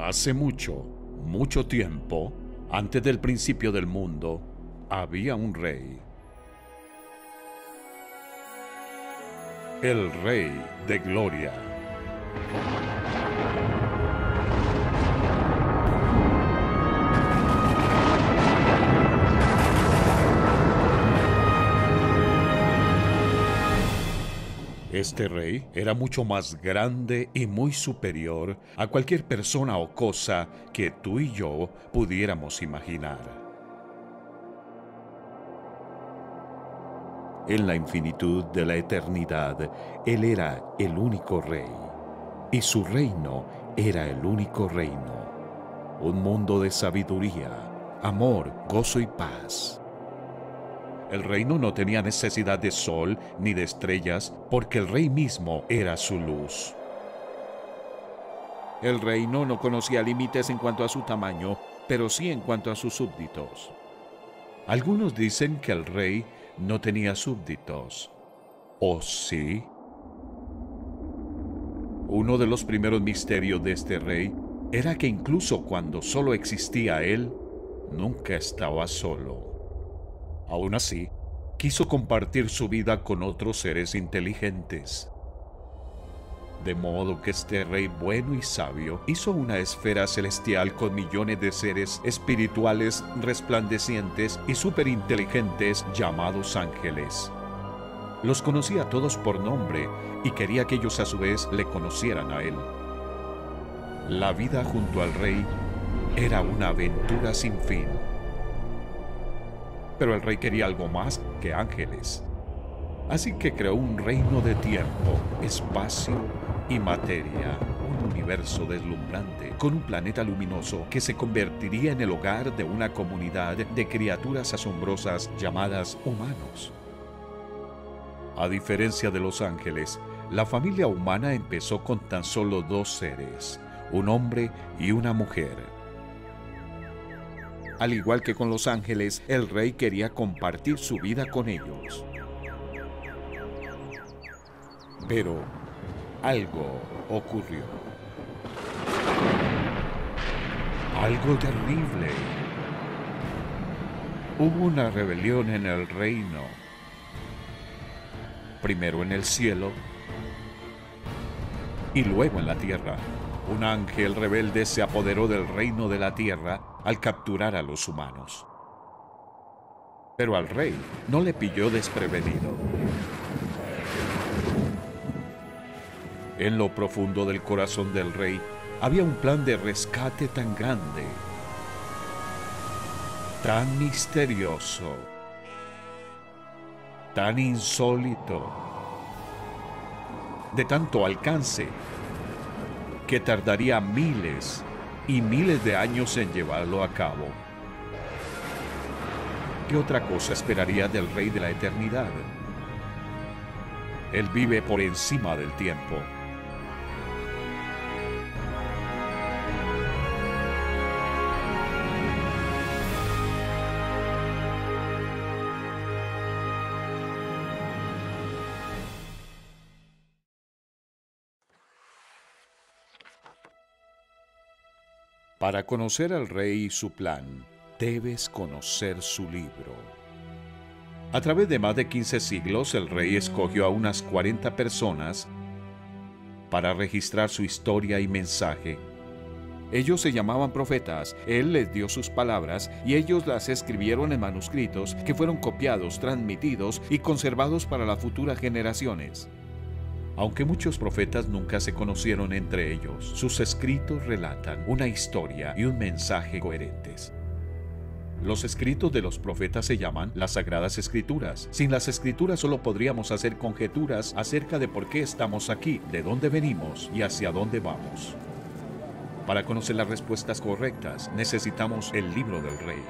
Hace mucho, mucho tiempo, antes del principio del mundo, había un rey. El Rey de Gloria. Este rey era mucho más grande y muy superior a cualquier persona o cosa que tú y yo pudiéramos imaginar. En la infinitud de la eternidad, Él era el único rey, y su reino era el único reino. Un mundo de sabiduría, amor, gozo y paz. El reino no tenía necesidad de sol ni de estrellas, porque el rey mismo era su luz. El reino no conocía límites en cuanto a su tamaño, pero sí en cuanto a sus súbditos. Algunos dicen que el rey no tenía súbditos. ¿O sí? Uno de los primeros misterios de este rey era que incluso cuando solo existía él, nunca estaba solo. Aún así, quiso compartir su vida con otros seres inteligentes. De modo que este rey bueno y sabio hizo una esfera celestial con millones de seres espirituales resplandecientes y superinteligentes llamados ángeles. Los conocía a todos por nombre y quería que ellos a su vez le conocieran a él. La vida junto al rey era una aventura sin fin. Pero el rey quería algo más que ángeles. Así que creó un reino de tiempo, espacio y materia, un universo deslumbrante, con un planeta luminoso que se convertiría en el hogar de una comunidad de criaturas asombrosas llamadas humanos. A diferencia de los ángeles, la familia humana empezó con tan solo dos seres, un hombre y una mujer. Al igual que con los ángeles, el rey quería compartir su vida con ellos. Pero algo ocurrió. Algo terrible. Hubo una rebelión en el reino. Primero en el cielo y luego en la tierra. Un ángel rebelde se apoderó del reino de la tierra al capturar a los humanos. Pero al rey no le pilló desprevenido. En lo profundo del corazón del rey había un plan de rescate tan grande, tan misterioso, tan insólito, de tanto alcance, que tardaría miles y miles de años en llevarlo a cabo. ¿Qué otra cosa esperaría del Rey de la Eternidad? Él vive por encima del tiempo. Para conocer al rey y su plan, debes conocer su libro. A través de más de 15 siglos, el rey escogió a unas 40 personas para registrar su historia y mensaje. Ellos se llamaban profetas, él les dio sus palabras y ellos las escribieron en manuscritos que fueron copiados, transmitidos y conservados para las futuras generaciones. Aunque muchos profetas nunca se conocieron entre ellos, sus escritos relatan una historia y un mensaje coherentes. Los escritos de los profetas se llaman las Sagradas Escrituras. Sin las Escrituras solo podríamos hacer conjeturas acerca de por qué estamos aquí, de dónde venimos y hacia dónde vamos. Para conocer las respuestas correctas, necesitamos el libro del Rey.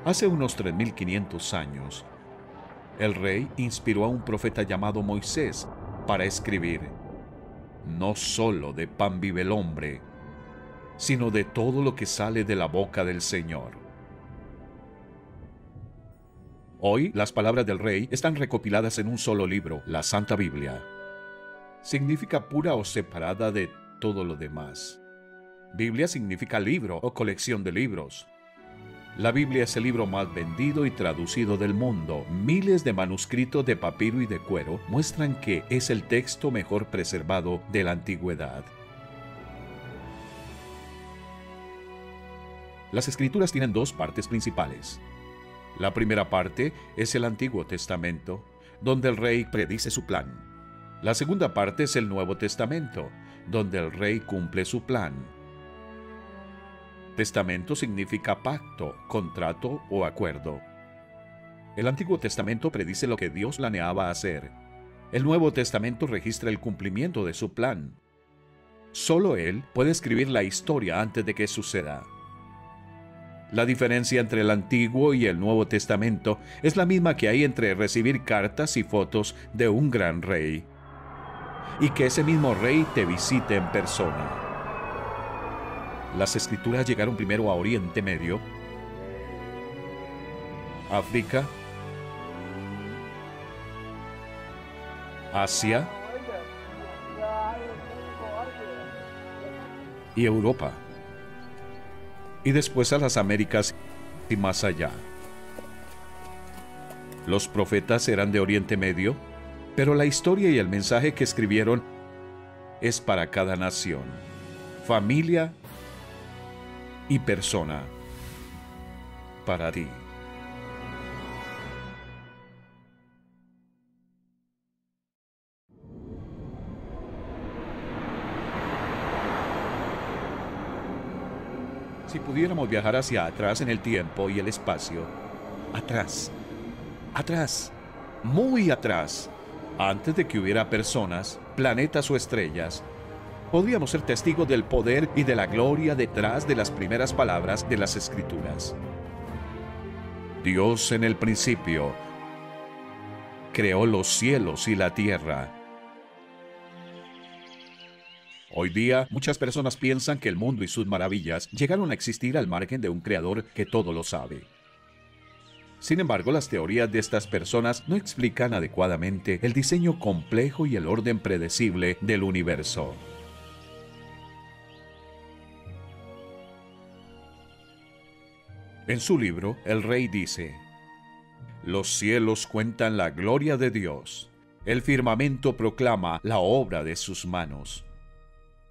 Hace unos 3500 años, el Rey inspiró a un profeta llamado Moisés para escribir: no solo de pan vive el hombre, sino de todo lo que sale de la boca del Señor. Hoy, las palabras del Rey están recopiladas en un solo libro, la Santa Biblia. Significa pura o separada de todo lo demás. Biblia significa libro o colección de libros. La Biblia es el libro más vendido y traducido del mundo. Miles de manuscritos de papiro y de cuero muestran que es el texto mejor preservado de la antigüedad. Las Escrituras tienen dos partes principales. La primera parte es el Antiguo Testamento, donde el Rey predice su plan. La segunda parte es el Nuevo Testamento, donde el Rey cumple su plan. Testamento significa pacto, contrato o acuerdo. El Antiguo Testamento predice lo que Dios planeaba hacer. El Nuevo Testamento registra el cumplimiento de su plan. Solo Él puede escribir la historia antes de que suceda. La diferencia entre el Antiguo y el Nuevo Testamento es la misma que hay entre recibir cartas y fotos de un gran rey, y que ese mismo rey te visite en persona. Las Escrituras llegaron primero a Oriente Medio, África, Asia y Europa, y después a las Américas y más allá. Los profetas eran de Oriente Medio, pero la historia y el mensaje que escribieron es para cada nación, familia y persona, para ti. Si pudiéramos viajar hacia atrás en el tiempo y el espacio, atrás, atrás, muy atrás, antes de que hubiera personas, planetas o estrellas, podríamos ser testigos del poder y de la gloria detrás de las primeras palabras de las Escrituras. Dios en el principio creó los cielos y la tierra. Hoy día, muchas personas piensan que el mundo y sus maravillas llegaron a existir al margen de un creador que todo lo sabe. Sin embargo, las teorías de estas personas no explican adecuadamente el diseño complejo y el orden predecible del universo. En su libro, el Rey dice: los cielos cuentan la gloria de Dios, el firmamento proclama la obra de sus manos.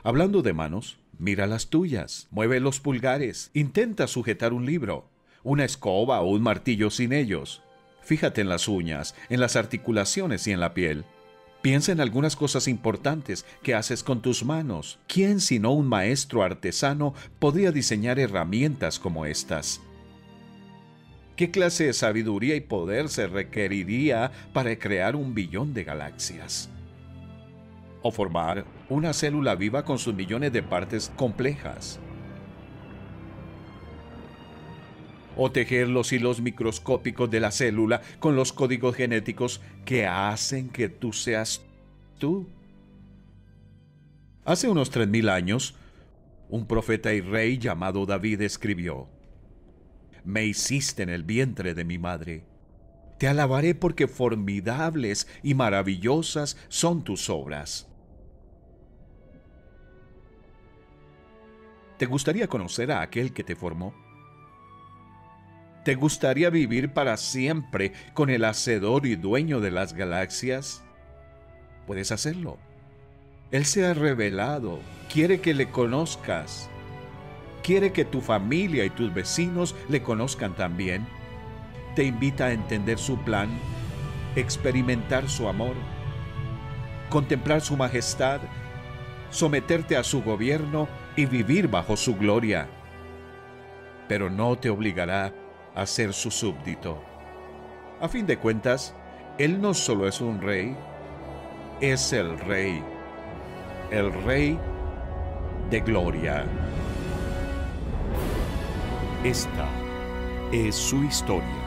Hablando de manos, mira las tuyas, mueve los pulgares, intenta sujetar un libro, una escoba o un martillo sin ellos. Fíjate en las uñas, en las articulaciones y en la piel. Piensa en algunas cosas importantes que haces con tus manos. ¿Quién sino un maestro artesano podría diseñar herramientas como estas? ¿Qué clase de sabiduría y poder se requeriría para crear 1 billón de galaxias? O formar una célula viva con sus millones de partes complejas. O tejer los hilos microscópicos de la célula con los códigos genéticos que hacen que tú seas tú. Hace unos 3000 años, un profeta y rey llamado David escribió: me hiciste en el vientre de mi madre. Te alabaré porque formidables y maravillosas son tus obras. ¿Te gustaría conocer a aquel que te formó? ¿Te gustaría vivir para siempre con el hacedor y dueño de las galaxias? Puedes hacerlo. Él se ha revelado, quiere que le conozcas. Quiere que tu familia y tus vecinos le conozcan también. Te invita a entender su plan, experimentar su amor, contemplar su majestad, someterte a su gobierno y vivir bajo su gloria. pero no te obligará a ser su súbdito. A fin de cuentas, Él no solo es un rey, es el Rey de gloria. Esta es su historia.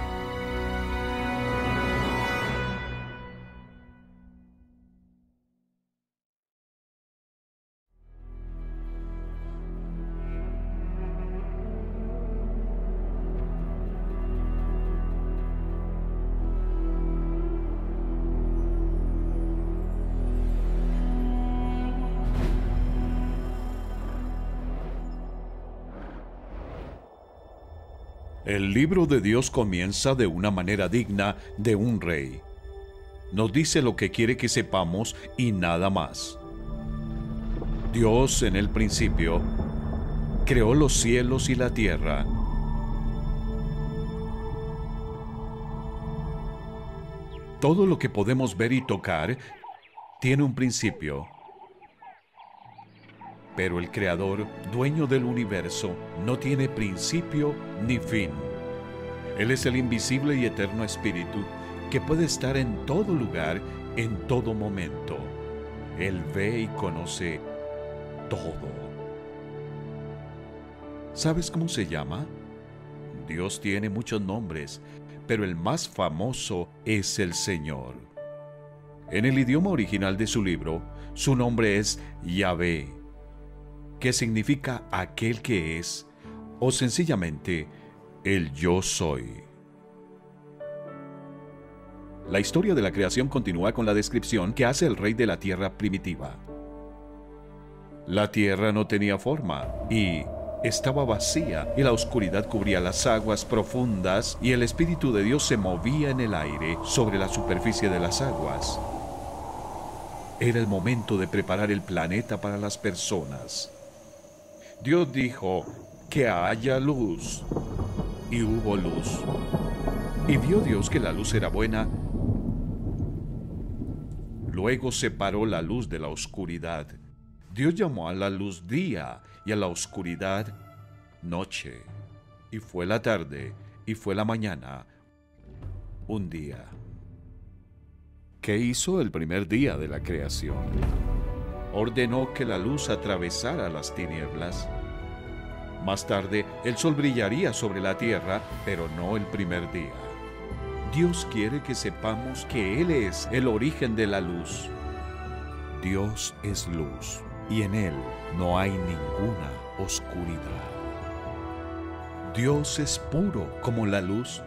El libro de Dios comienza de una manera digna de un rey. Nos dice lo que quiere que sepamos y nada más. Dios en el principio creó los cielos y la tierra. Todo lo que podemos ver y tocar tiene un principio. Pero el Creador, dueño del universo, no tiene principio ni fin. Él es el invisible y eterno Espíritu que puede estar en todo lugar, en todo momento. Él ve y conoce todo. ¿Sabes cómo se llama? Dios tiene muchos nombres, pero el más famoso es el Señor. En el idioma original de su libro, su nombre es Yahvé, que significa aquel que es, o sencillamente, el yo soy. La historia de la creación continúa con la descripción que hace el rey de la tierra primitiva. La tierra no tenía forma y estaba vacía, y la oscuridad cubría las aguas profundas, y el Espíritu de Dios se movía en el aire sobre la superficie de las aguas. Era el momento de preparar el planeta para las personas. Dios dijo, que haya luz, y hubo luz. Y vio Dios que la luz era buena. Luego separó la luz de la oscuridad. Dios llamó a la luz día, y a la oscuridad noche. Y fue la tarde, y fue la mañana, un día. ¿Qué hizo el primer día de la creación? Ordenó que la luz atravesara las tinieblas. Más tarde, el sol brillaría sobre la tierra, pero no el primer día. Dios quiere que sepamos que Él es el origen de la luz. Dios es luz, y en Él no hay ninguna oscuridad. Dios es puro como la luz.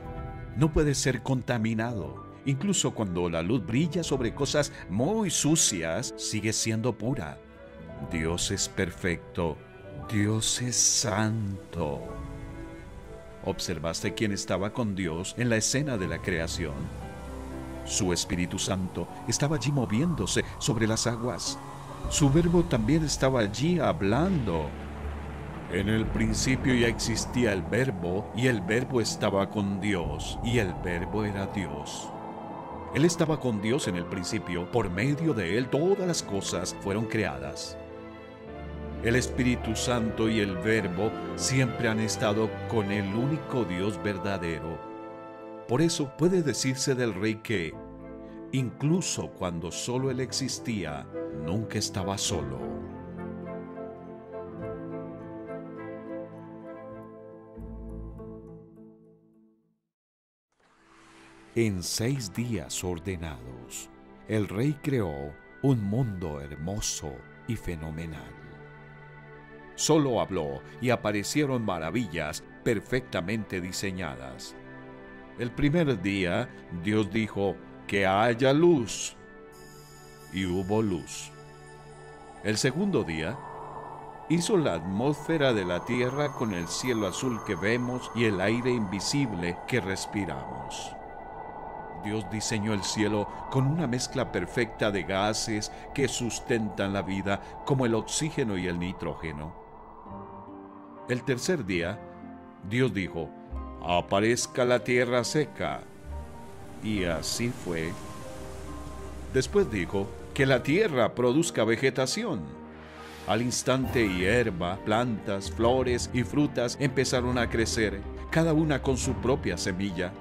No puede ser contaminado. Incluso cuando la luz brilla sobre cosas muy sucias, sigue siendo pura. Dios es perfecto. Dios es santo. ¿Observaste quién estaba con Dios en la escena de la creación? Su Espíritu Santo estaba allí moviéndose sobre las aguas. Su Verbo también estaba allí hablando. En el principio ya existía el Verbo, y el Verbo estaba con Dios, y el Verbo era Dios. Él estaba con Dios en el principio. Por medio de Él todas las cosas fueron creadas. El Espíritu Santo y el Verbo siempre han estado con el único Dios verdadero. Por eso puede decirse del Rey que, incluso cuando solo Él existía, nunca estaba solo. En 6 días ordenados, el Rey creó un mundo hermoso y fenomenal. Solo habló y aparecieron maravillas perfectamente diseñadas. El primer día, Dios dijo, que haya luz, y hubo luz. El segundo día, hizo la atmósfera de la tierra con el cielo azul que vemos y el aire invisible que respiramos. Dios diseñó el cielo con una mezcla perfecta de gases que sustentan la vida, como el oxígeno y el nitrógeno. El tercer día, Dios dijo, aparezca la tierra seca. Y así fue. Después dijo, que la tierra produzca vegetación. Al instante hierba, plantas, flores y frutas empezaron a crecer, cada una con su propia semilla.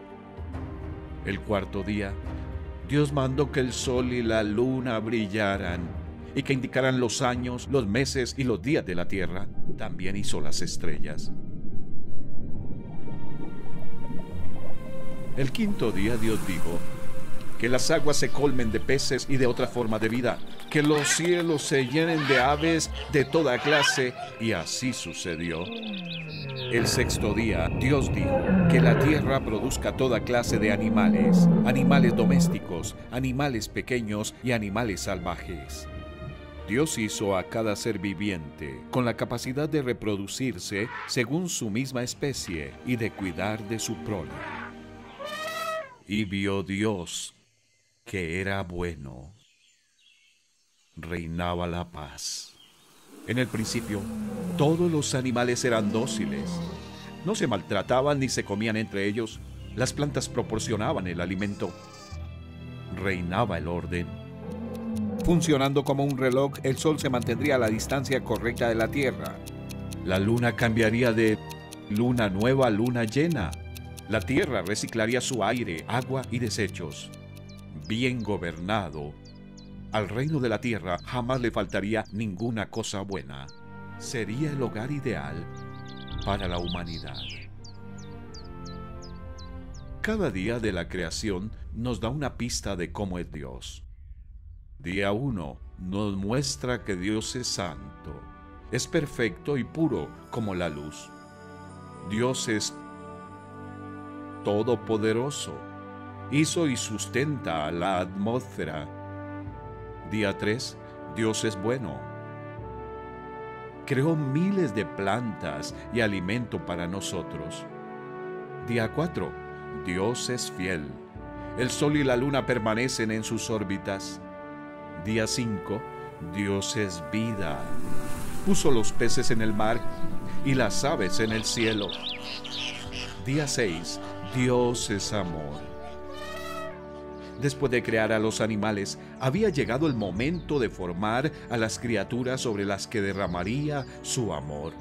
El cuarto día, Dios mandó que el sol y la luna brillaran y que indicaran los años, los meses y los días de la tierra. También hizo las estrellas. El quinto día Dios dijo: que las aguas se colmen de peces y de otra forma de vida, que los cielos se llenen de aves de toda clase, y así sucedió. El sexto día, Dios dijo: que la tierra produzca toda clase de animales, animales domésticos, animales pequeños y animales salvajes. Dios hizo a cada ser viviente con la capacidad de reproducirse según su misma especie y de cuidar de su prole. Y vio Dios que era bueno. Reinaba la paz. En el principio, todos los animales eran dóciles. No se maltrataban ni se comían entre ellos. Las plantas proporcionaban el alimento. Reinaba el orden. Funcionando como un reloj, el sol se mantendría a la distancia correcta de la Tierra. La luna cambiaría de luna nueva a luna llena. La Tierra reciclaría su aire, agua y desechos. Bien gobernado, al reino de la tierra jamás le faltaría ninguna cosa buena. Sería el hogar ideal para la humanidad. Cada día de la creación nos da una pista de cómo es Dios. Día 1 nos muestra que Dios es santo, es perfecto y puro como la luz. Dios es todopoderoso. Hizo y sustenta la atmósfera. Día 3, Dios es bueno. Creó miles de plantas y alimento para nosotros. Día 4, Dios es fiel. El sol y la luna permanecen en sus órbitas. Día 5, Dios es vida. Puso los peces en el mar y las aves en el cielo. Día 6, Dios es amor. Después de crear a los animales, había llegado el momento de formar a las criaturas sobre las que derramaría su amor.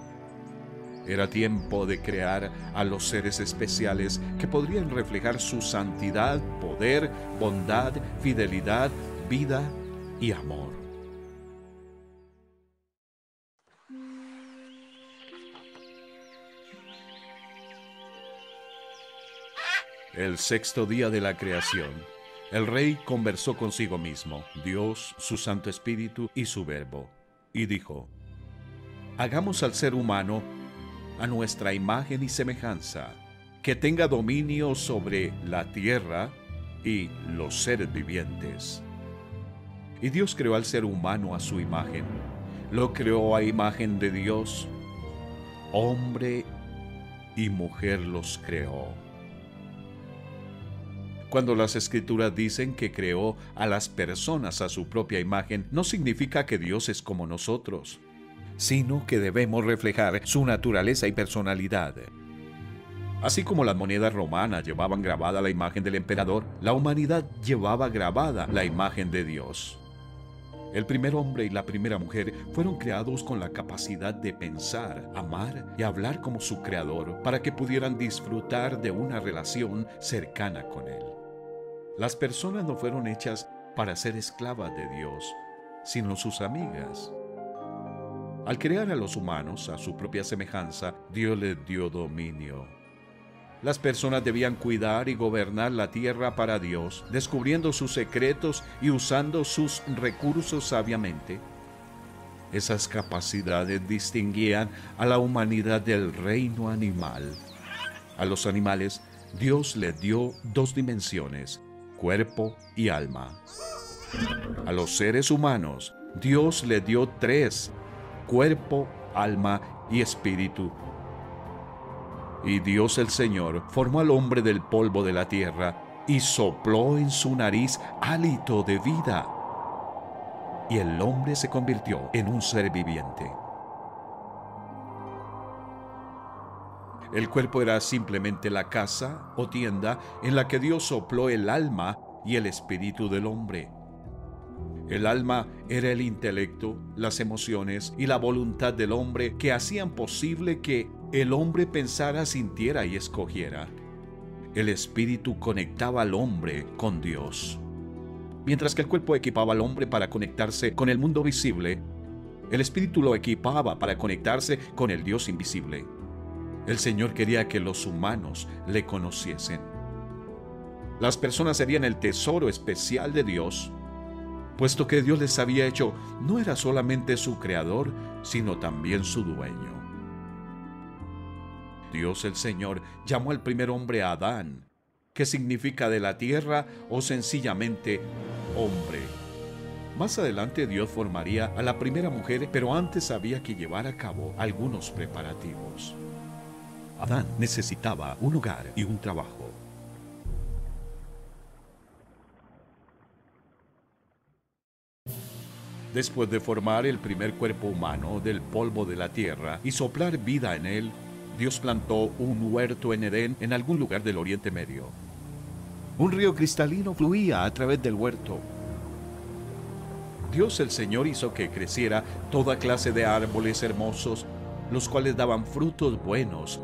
Era tiempo de crear a los seres especiales que podrían reflejar su santidad, poder, bondad, fidelidad, vida y amor. El sexto día de la creación, el rey conversó consigo mismo, Dios, su Santo Espíritu y su Verbo, y dijo: hagamos al ser humano a nuestra imagen y semejanza, que tenga dominio sobre la tierra y los seres vivientes. Y Dios creó al ser humano a su imagen, lo creó a imagen de Dios, hombre y mujer los creó. Cuando las Escrituras dicen que creó a las personas a su propia imagen, no significa que Dios es como nosotros, sino que debemos reflejar su naturaleza y personalidad. Así como las monedas romanas llevaban grabada la imagen del emperador, la humanidad llevaba grabada la imagen de Dios. El primer hombre y la primera mujer fueron creados con la capacidad de pensar, amar y hablar como su creador para que pudieran disfrutar de una relación cercana con él. Las personas no fueron hechas para ser esclavas de Dios, sino sus amigas. Al crear a los humanos a su propia semejanza, Dios les dio dominio. Las personas debían cuidar y gobernar la tierra para Dios, descubriendo sus secretos y usando sus recursos sabiamente. Esas capacidades distinguían a la humanidad del reino animal. A los animales, Dios les dio dos dimensiones: cuerpo y alma. A los seres humanos, Dios les dio tres: cuerpo, alma y espíritu. Y Dios el Señor formó al hombre del polvo de la tierra y sopló en su nariz hálito de vida. Y el hombre se convirtió en un ser viviente. El cuerpo era simplemente la casa o tienda en la que Dios sopló el alma y el espíritu del hombre. El alma era el intelecto, las emociones y la voluntad del hombre que hacían posible que el hombre pensara, sintiera y escogiera. El espíritu conectaba al hombre con Dios. Mientras que el cuerpo equipaba al hombre para conectarse con el mundo visible, el espíritu lo equipaba para conectarse con el Dios invisible. El Señor quería que los humanos le conociesen. Las personas serían el tesoro especial de Dios, puesto que Dios les había hecho no era solamente su creador, sino también su dueño. Dios el Señor llamó al primer hombre Adán, que significa de la tierra o sencillamente hombre. Más adelante Dios formaría a la primera mujer, pero antes había que llevar a cabo algunos preparativos. Adán necesitaba un hogar y un trabajo. Después de formar el primer cuerpo humano del polvo de la tierra y soplar vida en él, Dios plantó un huerto en Edén en algún lugar del Oriente Medio. Un río cristalino fluía a través del huerto. Dios el Señor hizo que creciera toda clase de árboles hermosos, los cuales daban frutos buenos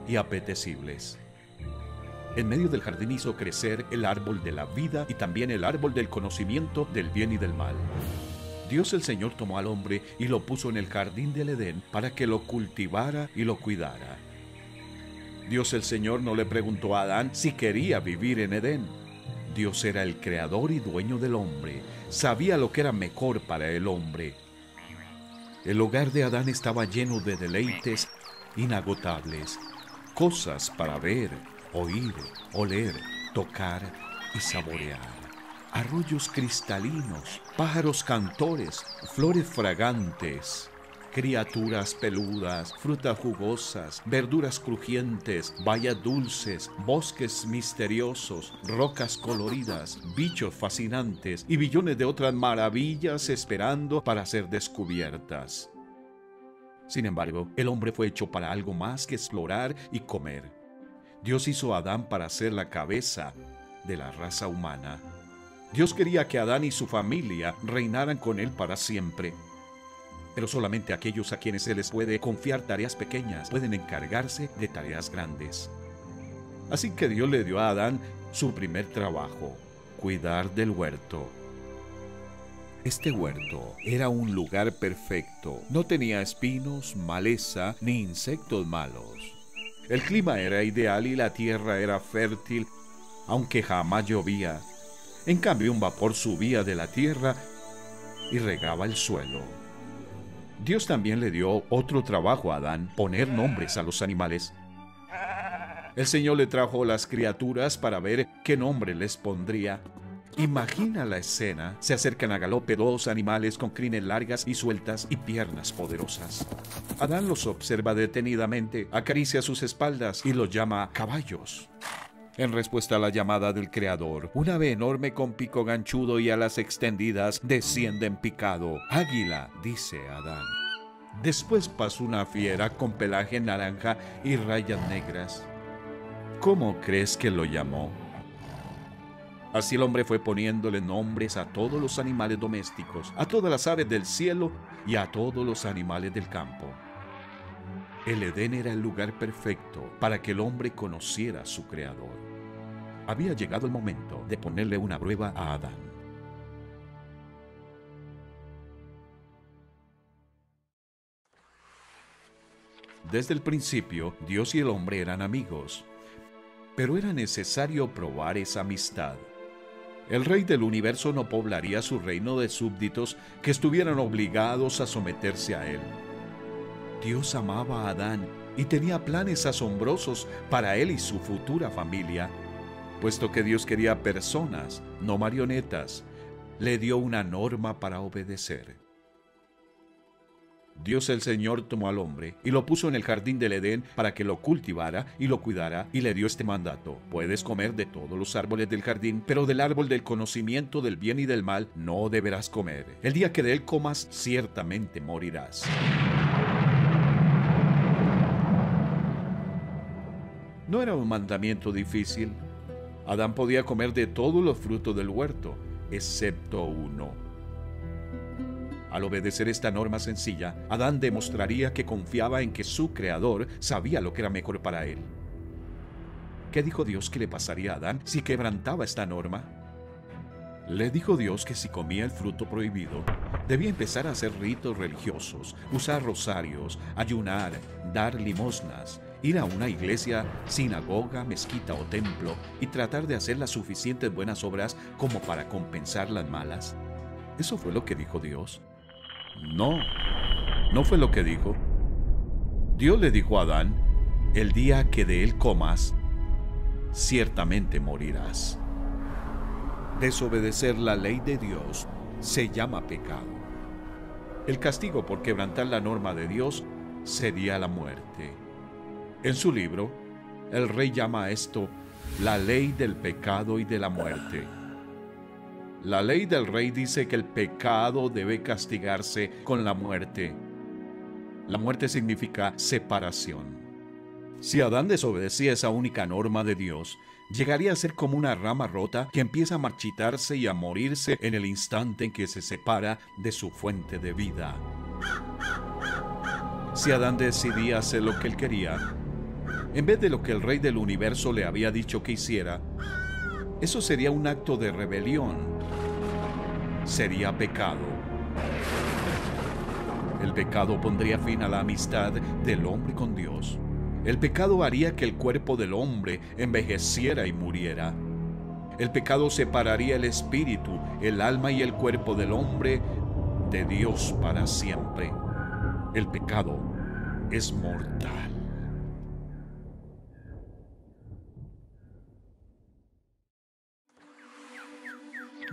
y apetecibles. En medio del jardín hizo crecer el árbol de la vida y también el árbol del conocimiento del bien y del mal. Dios el Señor tomó al hombre y lo puso en el jardín del Edén para que lo cultivara y lo cuidara. Dios el Señor no le preguntó a Adán si quería vivir en Edén. Dios era el creador y dueño del hombre. Sabía lo que era mejor para el hombre. El hogar de Adán estaba lleno de deleites inagotables, cosas para ver, oír, oler, tocar y saborear. Arroyos cristalinos, pájaros cantores, flores fragantes, criaturas peludas, frutas jugosas, verduras crujientes, bayas dulces, bosques misteriosos, rocas coloridas, bichos fascinantes y billones de otras maravillas esperando para ser descubiertas. Sin embargo, el hombre fue hecho para algo más que explorar y comer. Dios hizo a Adán para ser la cabeza de la raza humana. Dios quería que Adán y su familia reinaran con él para siempre. Pero solamente aquellos a quienes se les puede confiar tareas pequeñas pueden encargarse de tareas grandes. Así que Dios le dio a Adán su primer trabajo, cuidar del huerto. Este huerto era un lugar perfecto. No tenía espinos, maleza ni insectos malos. El clima era ideal y la tierra era fértil, aunque jamás llovía. En cambio, un vapor subía de la tierra y regaba el suelo. Dios también le dio otro trabajo a Adán, poner nombres a los animales. El Señor le trajo las criaturas para ver qué nombre les pondría. Imagina la escena. Se acercan a galope dos animales con crines largas y sueltas y piernas poderosas. Adán los observa detenidamente, acaricia sus espaldas y los llama caballos. En respuesta a la llamada del Creador, un ave enorme con pico ganchudo y alas extendidas desciende en picado. Águila, dice Adán. Después pasó una fiera con pelaje naranja y rayas negras. ¿Cómo crees que lo llamó? Así el hombre fue poniéndole nombres a todos los animales domésticos, a todas las aves del cielo y a todos los animales del campo. El Edén era el lugar perfecto para que el hombre conociera a su Creador. Había llegado el momento de ponerle una prueba a Adán. Desde el principio, Dios y el hombre eran amigos, pero era necesario probar esa amistad. El rey del universo no poblaría su reino de súbditos que estuvieran obligados a someterse a él. Dios amaba a Adán y tenía planes asombrosos para él y su futura familia. Puesto que Dios quería personas, no marionetas, le dio una norma para obedecer. Dios el Señor tomó al hombre y lo puso en el jardín del Edén para que lo cultivara y lo cuidara, y le dio este mandato: puedes comer de todos los árboles del jardín, pero del árbol del conocimiento del bien y del mal no deberás comer. El día que de él comas, ciertamente morirás. No era un mandamiento difícil. Adán podía comer de todos los frutos del huerto, excepto uno. Al obedecer esta norma sencilla, Adán demostraría que confiaba en que su creador sabía lo que era mejor para él. ¿Qué dijo Dios que le pasaría a Adán si quebrantaba esta norma? Le dijo Dios que si comía el fruto prohibido, debía empezar a hacer ritos religiosos, usar rosarios, ayunar, dar limosnas, ir a una iglesia, sinagoga, mezquita o templo y tratar de hacer las suficientes buenas obras como para compensar las malas. ¿Eso fue lo que dijo Dios? No, no fue lo que dijo. Dios le dijo a Adán: el día que de él comas, ciertamente morirás. Desobedecer la ley de Dios se llama pecado. El castigo por quebrantar la norma de Dios sería la muerte. En su libro, el rey llama a esto la ley del pecado y de la muerte. La ley del rey dice que el pecado debe castigarse con la muerte. La muerte significa separación. Si Adán desobedecía esa única norma de Dios, llegaría a ser como una rama rota que empieza a marchitarse y a morirse en el instante en que se separa de su fuente de vida. Si Adán decidía hacer lo que él quería, en vez de lo que el rey del universo le había dicho que hiciera, eso sería un acto de rebelión. Sería pecado. El pecado pondría fin a la amistad del hombre con Dios. El pecado haría que el cuerpo del hombre envejeciera y muriera. El pecado separaría el espíritu, el alma y el cuerpo del hombre de Dios para siempre. El pecado es mortal.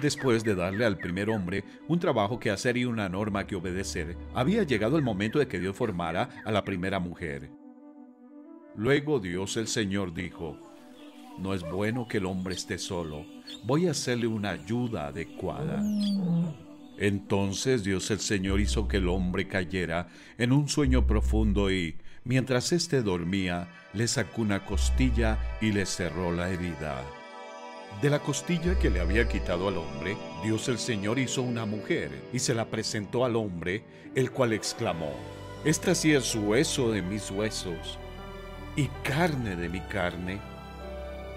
Después de darle al primer hombre un trabajo que hacer y una norma que obedecer, había llegado el momento de que Dios formara a la primera mujer. Luego Dios el Señor dijo: no es bueno que el hombre esté solo, voy a hacerle una ayuda adecuada. Entonces Dios el Señor hizo que el hombre cayera en un sueño profundo y, mientras éste dormía, le sacó una costilla y le cerró la herida. De la costilla que le había quitado al hombre, Dios el Señor hizo una mujer y se la presentó al hombre, el cual exclamó: esta sí es hueso de mis huesos y carne de mi carne.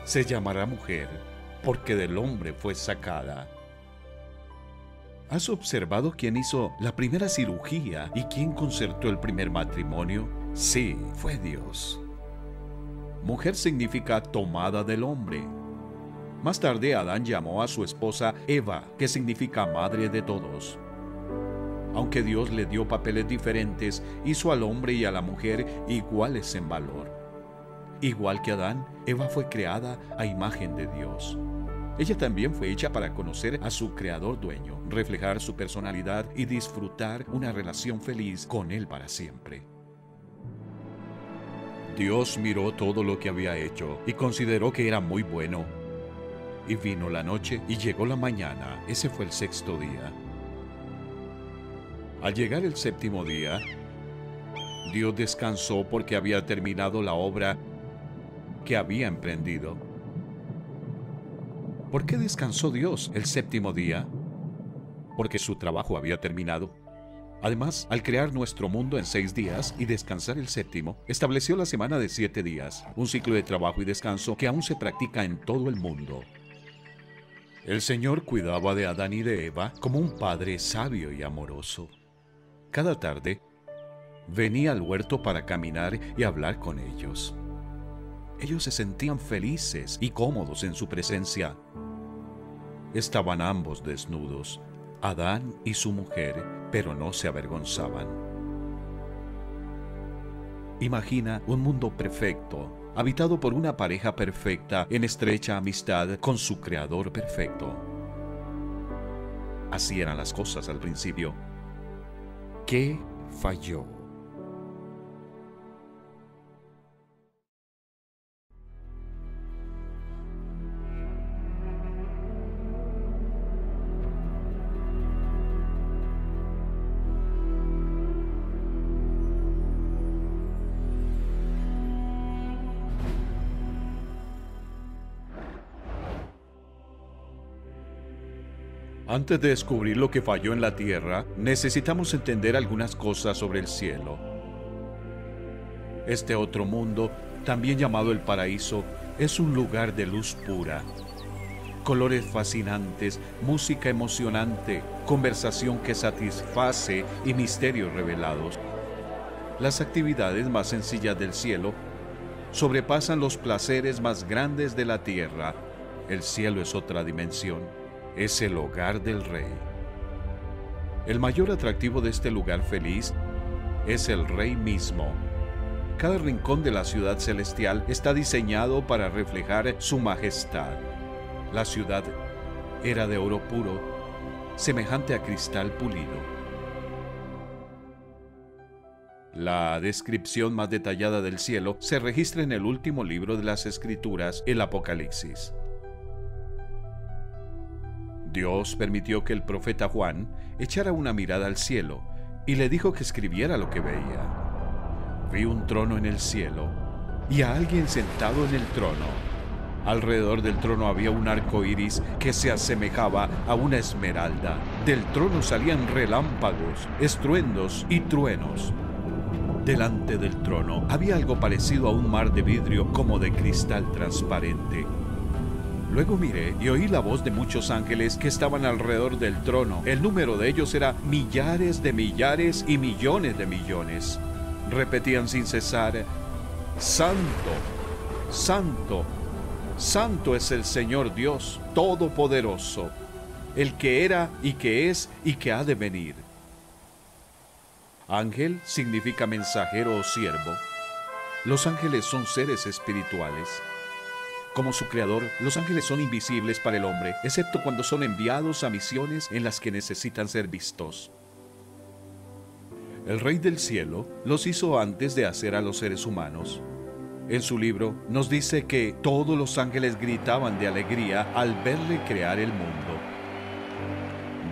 Se llamará mujer, porque del hombre fue sacada. ¿Has observado quién hizo la primera cirugía y quién concertó el primer matrimonio? Sí, fue Dios. Mujer significa tomada del hombre. Más tarde Adán llamó a su esposa Eva, que significa madre de todos. Aunque Dios le dio papeles diferentes, hizo al hombre y a la mujer iguales en valor. Igual que Adán, Eva fue creada a imagen de Dios. Ella también fue hecha para conocer a su creador dueño, reflejar su personalidad y disfrutar una relación feliz con él para siempre. Dios miró todo lo que había hecho y consideró que era muy bueno. Y vino la noche y llegó la mañana. Ese fue el sexto día. Al llegar el séptimo día, Dios descansó porque había terminado la obra que había emprendido. ¿Por qué descansó Dios el séptimo día? Porque su trabajo había terminado. Además, al crear nuestro mundo en 6 días y descansar el séptimo, estableció la semana de 7 días, un ciclo de trabajo y descanso que aún se practica en todo el mundo. El Señor cuidaba de Adán y de Eva como un padre sabio y amoroso. Cada tarde, venía al huerto para caminar y hablar con ellos. Ellos se sentían felices y cómodos en su presencia. Estaban ambos desnudos, Adán y su mujer, pero no se avergonzaban. Imagina un mundo perfecto, habitado por una pareja perfecta en estrecha amistad con su creador perfecto. Así eran las cosas al principio. ¿Qué falló? Antes de descubrir lo que falló en la tierra, necesitamos entender algunas cosas sobre el cielo. Este otro mundo, también llamado el paraíso, es un lugar de luz pura. Colores fascinantes, música emocionante, conversación que satisface y misterios revelados. Las actividades más sencillas del cielo sobrepasan los placeres más grandes de la tierra. El cielo es otra dimensión, es el hogar del Rey. El mayor atractivo de este lugar feliz es el Rey mismo. Cada rincón de la ciudad celestial está diseñado para reflejar su majestad. La ciudad era de oro puro, semejante a cristal pulido. La descripción más detallada del cielo se registra en el último libro de las Escrituras, el Apocalipsis. Dios permitió que el profeta Juan echara una mirada al cielo y le dijo que escribiera lo que veía. Vi un trono en el cielo y a alguien sentado en el trono. Alrededor del trono había un arco iris que se asemejaba a una esmeralda. Del trono salían relámpagos, estruendos y truenos. Delante del trono había algo parecido a un mar de vidrio como de cristal transparente. Luego miré y oí la voz de muchos ángeles que estaban alrededor del trono. El número de ellos era millares de millares y millones de millones. Repetían sin cesar: Santo, Santo, Santo es el Señor Dios Todopoderoso, el que era y que es y que ha de venir. Ángel significa mensajero o siervo. Los ángeles son seres espirituales. Como su creador, los ángeles son invisibles para el hombre, excepto cuando son enviados a misiones en las que necesitan ser vistos. El Rey del Cielo los hizo antes de hacer a los seres humanos. En su libro nos dice que todos los ángeles gritaban de alegría al verle crear el mundo.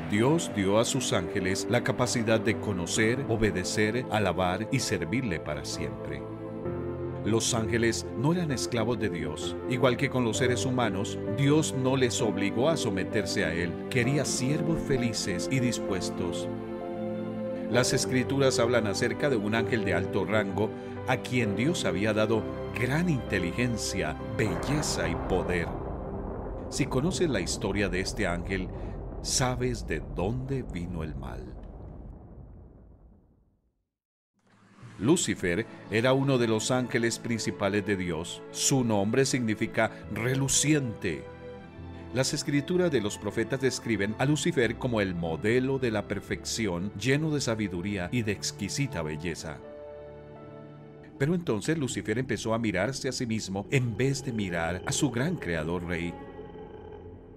Dios dio a sus ángeles la capacidad de conocer, obedecer, alabar y servirle para siempre. Los ángeles no eran esclavos de Dios. Igual que con los seres humanos, Dios no les obligó a someterse a Él. Quería siervos felices y dispuestos. Las Escrituras hablan acerca de un ángel de alto rango a quien Dios había dado gran inteligencia, belleza y poder. Si conoces la historia de este ángel, sabes de dónde vino el mal. Lucifer era uno de los ángeles principales de Dios. Su nombre significa reluciente. Las escrituras de los profetas describen a Lucifer como el modelo de la perfección, lleno de sabiduría y de exquisita belleza. Pero entonces Lucifer empezó a mirarse a sí mismo en vez de mirar a su gran creador rey.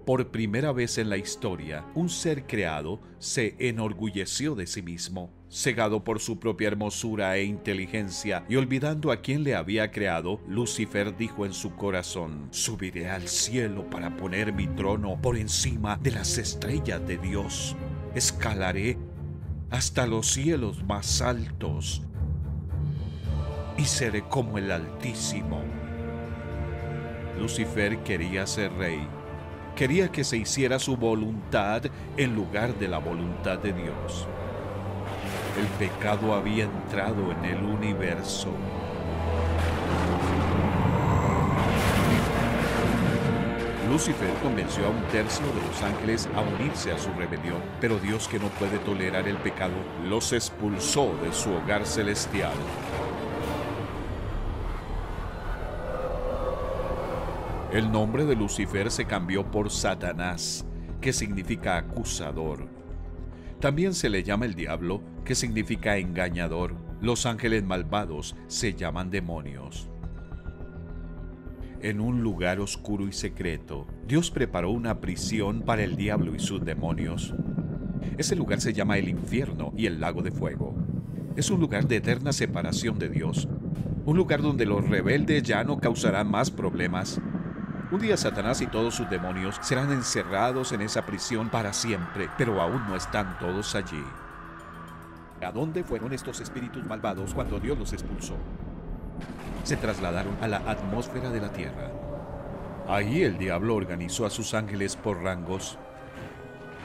Por primera vez en la historia, un ser creado se enorgulleció de sí mismo. Cegado por su propia hermosura e inteligencia y olvidando a quien le había creado, Lucifer dijo en su corazón: subiré al cielo para poner mi trono por encima de las estrellas de Dios. Escalaré hasta los cielos más altos y seré como el Altísimo. Lucifer quería ser rey. Quería que se hiciera su voluntad en lugar de la voluntad de Dios. El pecado había entrado en el universo. Lucifer convenció a un tercio de los ángeles a unirse a su rebelión, pero Dios, que no puede tolerar el pecado, los expulsó de su hogar celestial. El nombre de Lucifer se cambió por Satanás, que significa acusador. También se le llama el diablo, que significa engañador. Los ángeles malvados se llaman demonios. En un lugar oscuro y secreto, Dios preparó una prisión para el diablo y sus demonios. Ese lugar se llama el infierno y el lago de fuego. Es un lugar de eterna separación de Dios. Un lugar donde los rebeldes ya no causarán más problemas. Un día Satanás y todos sus demonios serán encerrados en esa prisión para siempre, pero aún no están todos allí. ¿A dónde fueron estos espíritus malvados cuando Dios los expulsó? Se trasladaron a la atmósfera de la tierra. Ahí el diablo organizó a sus ángeles por rangos.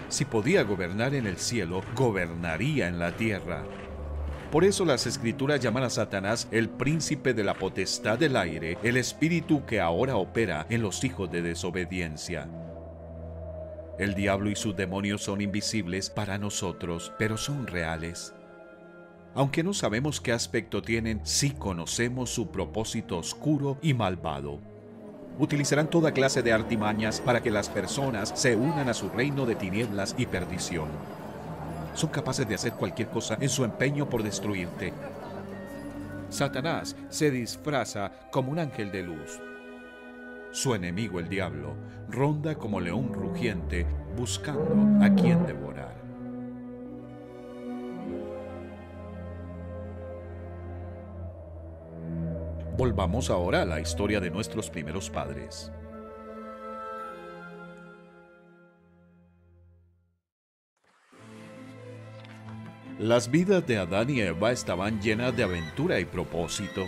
Si podía gobernar en el cielo, gobernaría en la tierra. Por eso las Escrituras llaman a Satanás el príncipe de la potestad del aire, el espíritu que ahora opera en los hijos de desobediencia. El diablo y sus demonios son invisibles para nosotros, pero son reales. Aunque no sabemos qué aspecto tienen, sí conocemos su propósito oscuro y malvado. Utilizarán toda clase de artimañas para que las personas se unan a su reino de tinieblas y perdición. Son capaces de hacer cualquier cosa en su empeño por destruirte. Satanás se disfraza como un ángel de luz. Su enemigo, el diablo, ronda como león rugiente buscando a quien devorar. Volvamos ahora a la historia de nuestros primeros padres. Las vidas de Adán y Eva estaban llenas de aventura y propósito.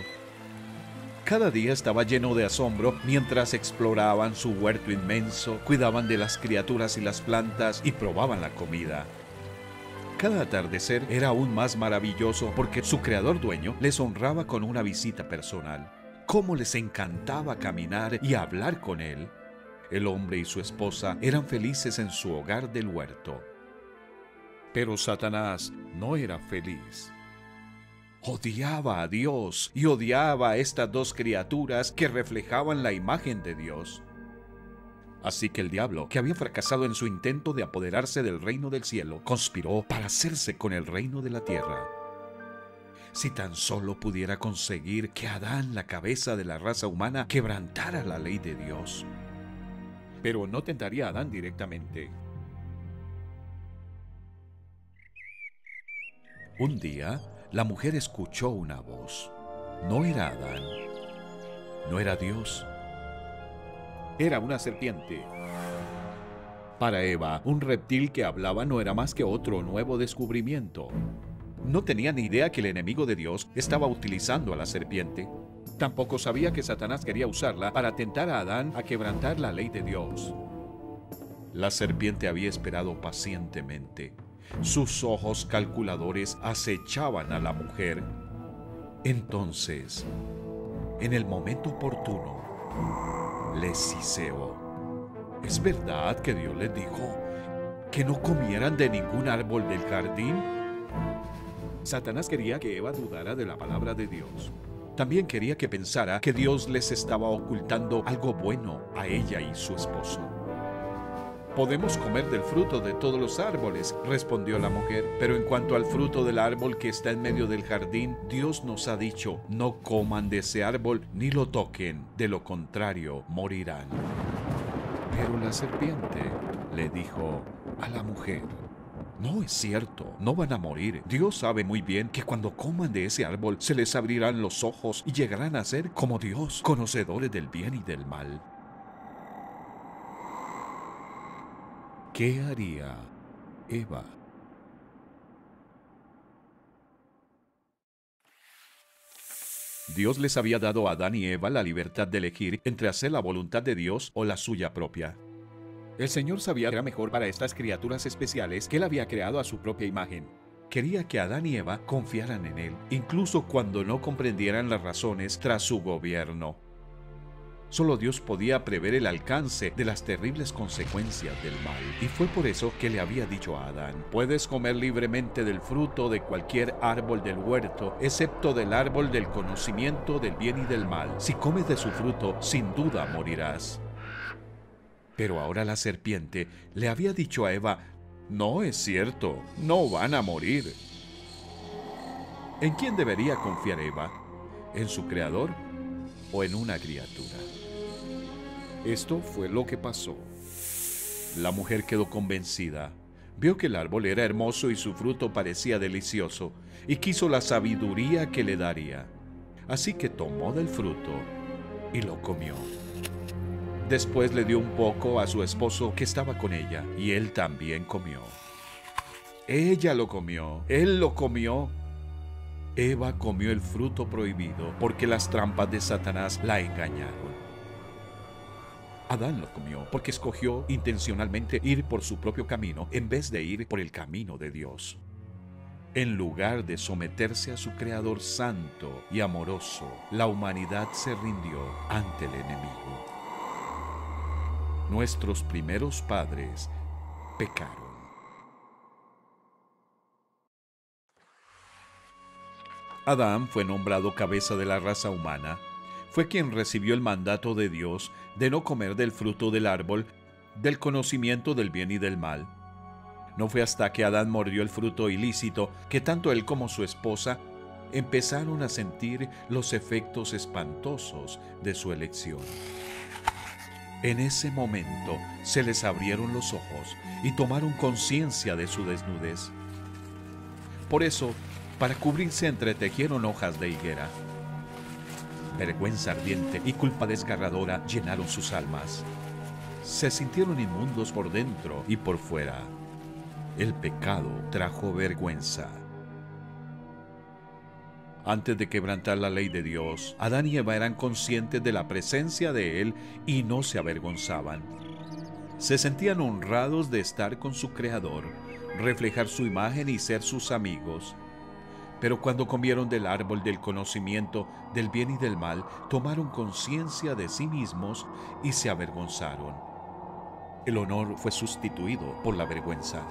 Cada día estaba lleno de asombro mientras exploraban su huerto inmenso, cuidaban de las criaturas y las plantas y probaban la comida. Cada atardecer era aún más maravilloso porque su creador dueño les honraba con una visita personal. Cómo les encantaba caminar y hablar con él. El hombre y su esposa eran felices en su hogar del huerto. Pero Satanás no era feliz. Odiaba a Dios y odiaba a estas dos criaturas que reflejaban la imagen de Dios. Así que el diablo, que había fracasado en su intento de apoderarse del reino del cielo, conspiró para hacerse con el reino de la tierra. Si tan solo pudiera conseguir que Adán, la cabeza de la raza humana, quebrantara la ley de Dios. Pero no tentaría a Adán directamente. Un día, la mujer escuchó una voz. No era Adán, no era Dios. Era una serpiente. Para Eva, un reptil que hablaba no era más que otro nuevo descubrimiento. No tenía ni idea que el enemigo de Dios estaba utilizando a la serpiente. Tampoco sabía que Satanás quería usarla para tentar a Adán a quebrantar la ley de Dios. La serpiente había esperado pacientemente. Sus ojos calculadores acechaban a la mujer. Entonces, en el momento oportuno, les siseó. ¿Es verdad que Dios les dijo que no comieran de ningún árbol del jardín? Satanás quería que Eva dudara de la palabra de Dios. También quería que pensara que Dios les estaba ocultando algo bueno a ella y su esposo. Podemos comer del fruto de todos los árboles, respondió la mujer, pero en cuanto al fruto del árbol que está en medio del jardín, Dios nos ha dicho, no coman de ese árbol ni lo toquen, de lo contrario morirán. Pero la serpiente le dijo a la mujer, no es cierto, no van a morir. Dios sabe muy bien que cuando coman de ese árbol se les abrirán los ojos y llegarán a ser como Dios, conocedores del bien y del mal. ¿Qué haría Eva? Dios les había dado a Adán y Eva la libertad de elegir entre hacer la voluntad de Dios o la suya propia. El Señor sabía que era mejor para estas criaturas especiales que Él había creado a su propia imagen. Quería que Adán y Eva confiaran en Él, incluso cuando no comprendieran las razones tras su gobierno. Solo Dios podía prever el alcance de las terribles consecuencias del mal. Y fue por eso que le había dicho a Adán, puedes comer libremente del fruto de cualquier árbol del huerto, excepto del árbol del conocimiento del bien y del mal. Si comes de su fruto, sin duda morirás. Pero ahora la serpiente le había dicho a Eva, no es cierto, no van a morir. ¿En quién debería confiar Eva? ¿En su creador o en una criatura? Esto fue lo que pasó. La mujer quedó convencida. Vio que el árbol era hermoso y su fruto parecía delicioso, y quiso la sabiduría que le daría. Así que tomó del fruto y lo comió. Después le dio un poco a su esposo que estaba con ella, y él también comió. Ella lo comió, él lo comió. Eva comió el fruto prohibido porque las trampas de Satanás la engañaron. Adán lo comió porque escogió intencionalmente ir por su propio camino en vez de ir por el camino de Dios. En lugar de someterse a su Creador santo y amoroso, la humanidad se rindió ante el enemigo. Nuestros primeros padres pecaron. Adán fue nombrado cabeza de la raza humana. Fue quien recibió el mandato de Dios de no comer del fruto del árbol del conocimiento del bien y del mal. No fue hasta que Adán mordió el fruto ilícito que tanto él como su esposa empezaron a sentir los efectos espantosos de su elección. En ese momento se les abrieron los ojos y tomaron conciencia de su desnudez. Por eso, para cubrirse entretejieron hojas de higuera. Vergüenza ardiente y culpa desgarradora llenaron sus almas. Se sintieron inmundos por dentro y por fuera. El pecado trajo vergüenza. Antes de quebrantar la ley de Dios, Adán y Eva eran conscientes de la presencia de Él y no se avergonzaban. Se sentían honrados de estar con su Creador, reflejar su imagen y ser sus amigos. Pero cuando comieron del árbol del conocimiento del bien y del mal, tomaron conciencia de sí mismos y se avergonzaron. El honor fue sustituido por la vergüenza.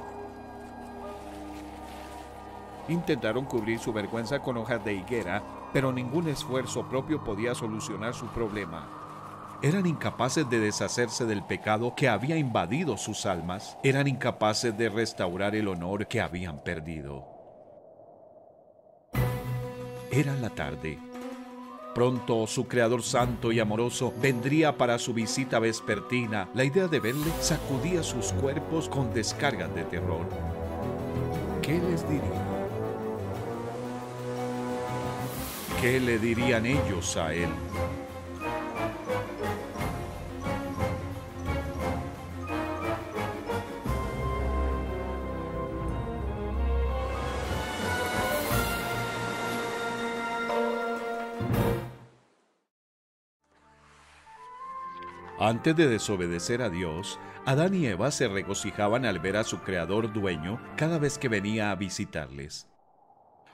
Intentaron cubrir su vergüenza con hojas de higuera, pero ningún esfuerzo propio podía solucionar su problema. Eran incapaces de deshacerse del pecado que había invadido sus almas. Eran incapaces de restaurar el honor que habían perdido. Era la tarde. Pronto su Creador santo y amoroso vendría para su visita vespertina. La idea de verle sacudía sus cuerpos con descargas de terror. ¿Qué les diría? ¿Qué le dirían ellos a él? Antes de desobedecer a Dios, Adán y Eva se regocijaban al ver a su Creador dueño cada vez que venía a visitarles.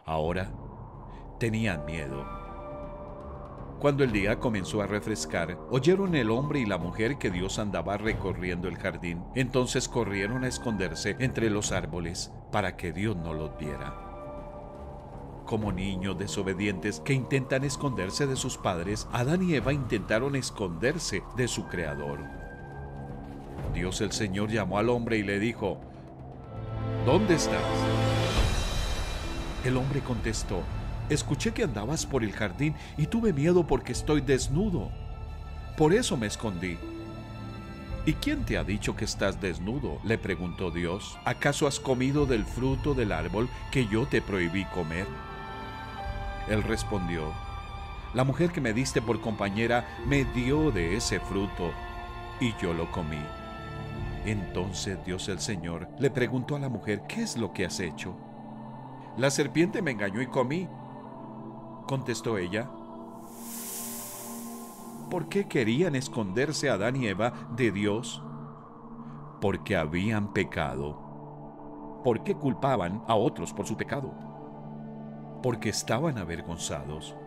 Ahora tenían miedo. Cuando el día comenzó a refrescar, oyeron el hombre y la mujer que Dios andaba recorriendo el jardín. Entonces corrieron a esconderse entre los árboles para que Dios no los viera. Como niños desobedientes que intentan esconderse de sus padres, Adán y Eva intentaron esconderse de su Creador. Dios el Señor llamó al hombre y le dijo: ¿Dónde estás? El hombre contestó: escuché que andabas por el jardín y tuve miedo porque estoy desnudo. Por eso me escondí. ¿Y quién te ha dicho que estás desnudo?, le preguntó Dios. ¿Acaso has comido del fruto del árbol que yo te prohibí comer? Él respondió: la mujer que me diste por compañera me dio de ese fruto y yo lo comí. Entonces Dios el Señor le preguntó a la mujer: ¿qué es lo que has hecho? La serpiente me engañó y comí, contestó ella. ¿Por qué querían esconderse Adán y Eva de Dios? Porque habían pecado. ¿Por qué culpaban a otros por su pecado? Porque estaban avergonzados.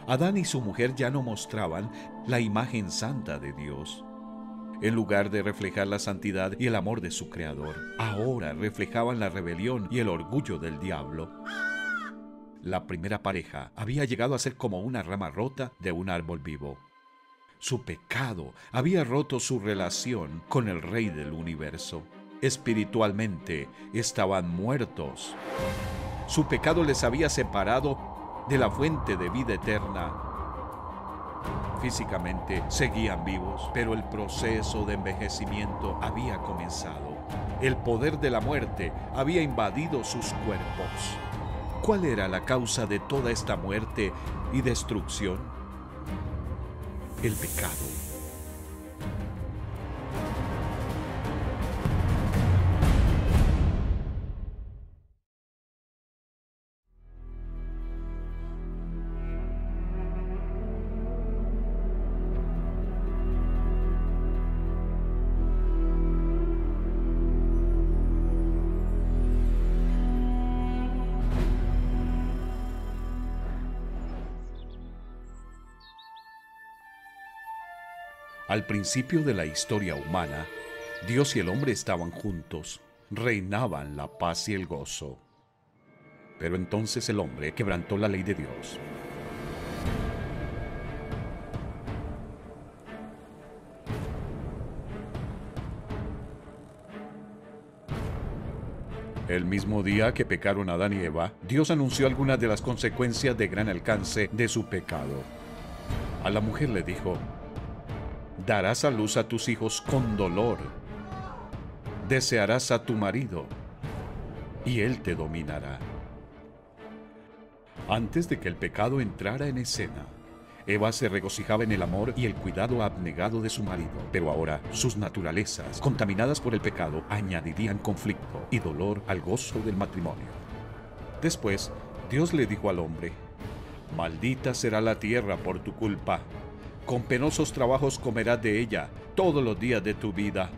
Adán y su mujer ya no mostraban la imagen santa de Dios. En lugar de reflejar la santidad y el amor de su Creador, ahora reflejaban la rebelión y el orgullo del diablo. La primera pareja había llegado a ser como una rama rota de un árbol vivo. Su pecado había roto su relación con el Rey del universo. Espiritualmente estaban muertos. Su pecado les había separado de la fuente de vida eterna. Físicamente seguían vivos, pero el proceso de envejecimiento había comenzado. El poder de la muerte había invadido sus cuerpos. ¿Cuál era la causa de toda esta muerte y destrucción? El pecado. Al principio de la historia humana, Dios y el hombre estaban juntos, reinaban la paz y el gozo. Pero entonces el hombre quebrantó la ley de Dios. El mismo día que pecaron Adán y Eva, Dios anunció algunas de las consecuencias de gran alcance de su pecado. A la mujer le dijo: darás a luz a tus hijos con dolor, desearás a tu marido, y él te dominará. Antes de que el pecado entrara en escena, Eva se regocijaba en el amor y el cuidado abnegado de su marido, pero ahora sus naturalezas, contaminadas por el pecado, añadirían conflicto y dolor al gozo del matrimonio. Después, Dios le dijo al hombre: maldita será la tierra por tu culpa. Con penosos trabajos comerás de ella todos los días de tu vida.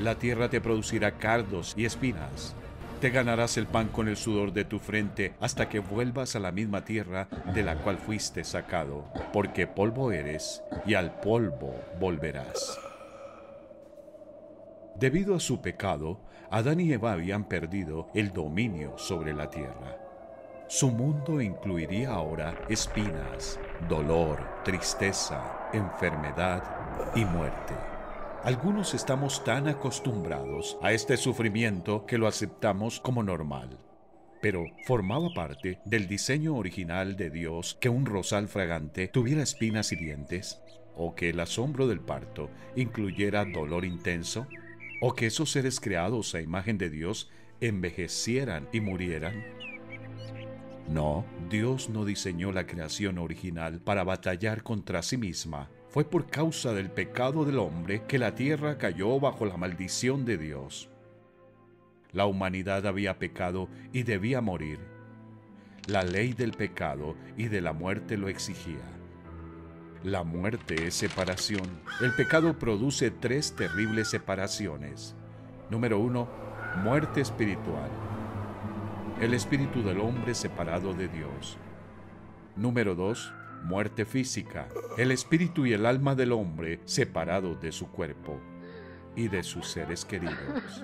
La tierra te producirá cardos y espinas. Te ganarás el pan con el sudor de tu frente hasta que vuelvas a la misma tierra de la cual fuiste sacado, porque polvo eres y al polvo volverás. Debido a su pecado, Adán y Eva habían perdido el dominio sobre la tierra. Su mundo incluiría ahora espinas, dolor, tristeza, enfermedad y muerte. Algunos estamos tan acostumbrados a este sufrimiento que lo aceptamos como normal. Pero ¿formaba parte del diseño original de Dios que un rosal fragante tuviera espinas y dientes? ¿O que el asombro del parto incluyera dolor intenso? ¿O que esos seres creados a imagen de Dios envejecieran y murieran? No, Dios no diseñó la creación original para batallar contra sí misma. Fue por causa del pecado del hombre que la tierra cayó bajo la maldición de Dios. La humanidad había pecado y debía morir. La ley del pecado y de la muerte lo exigía. La muerte es separación. El pecado produce 3 terribles separaciones. Número 1, muerte espiritual. El espíritu del hombre separado de Dios. Número 2, muerte física. El espíritu y el alma del hombre separados de su cuerpo y de sus seres queridos.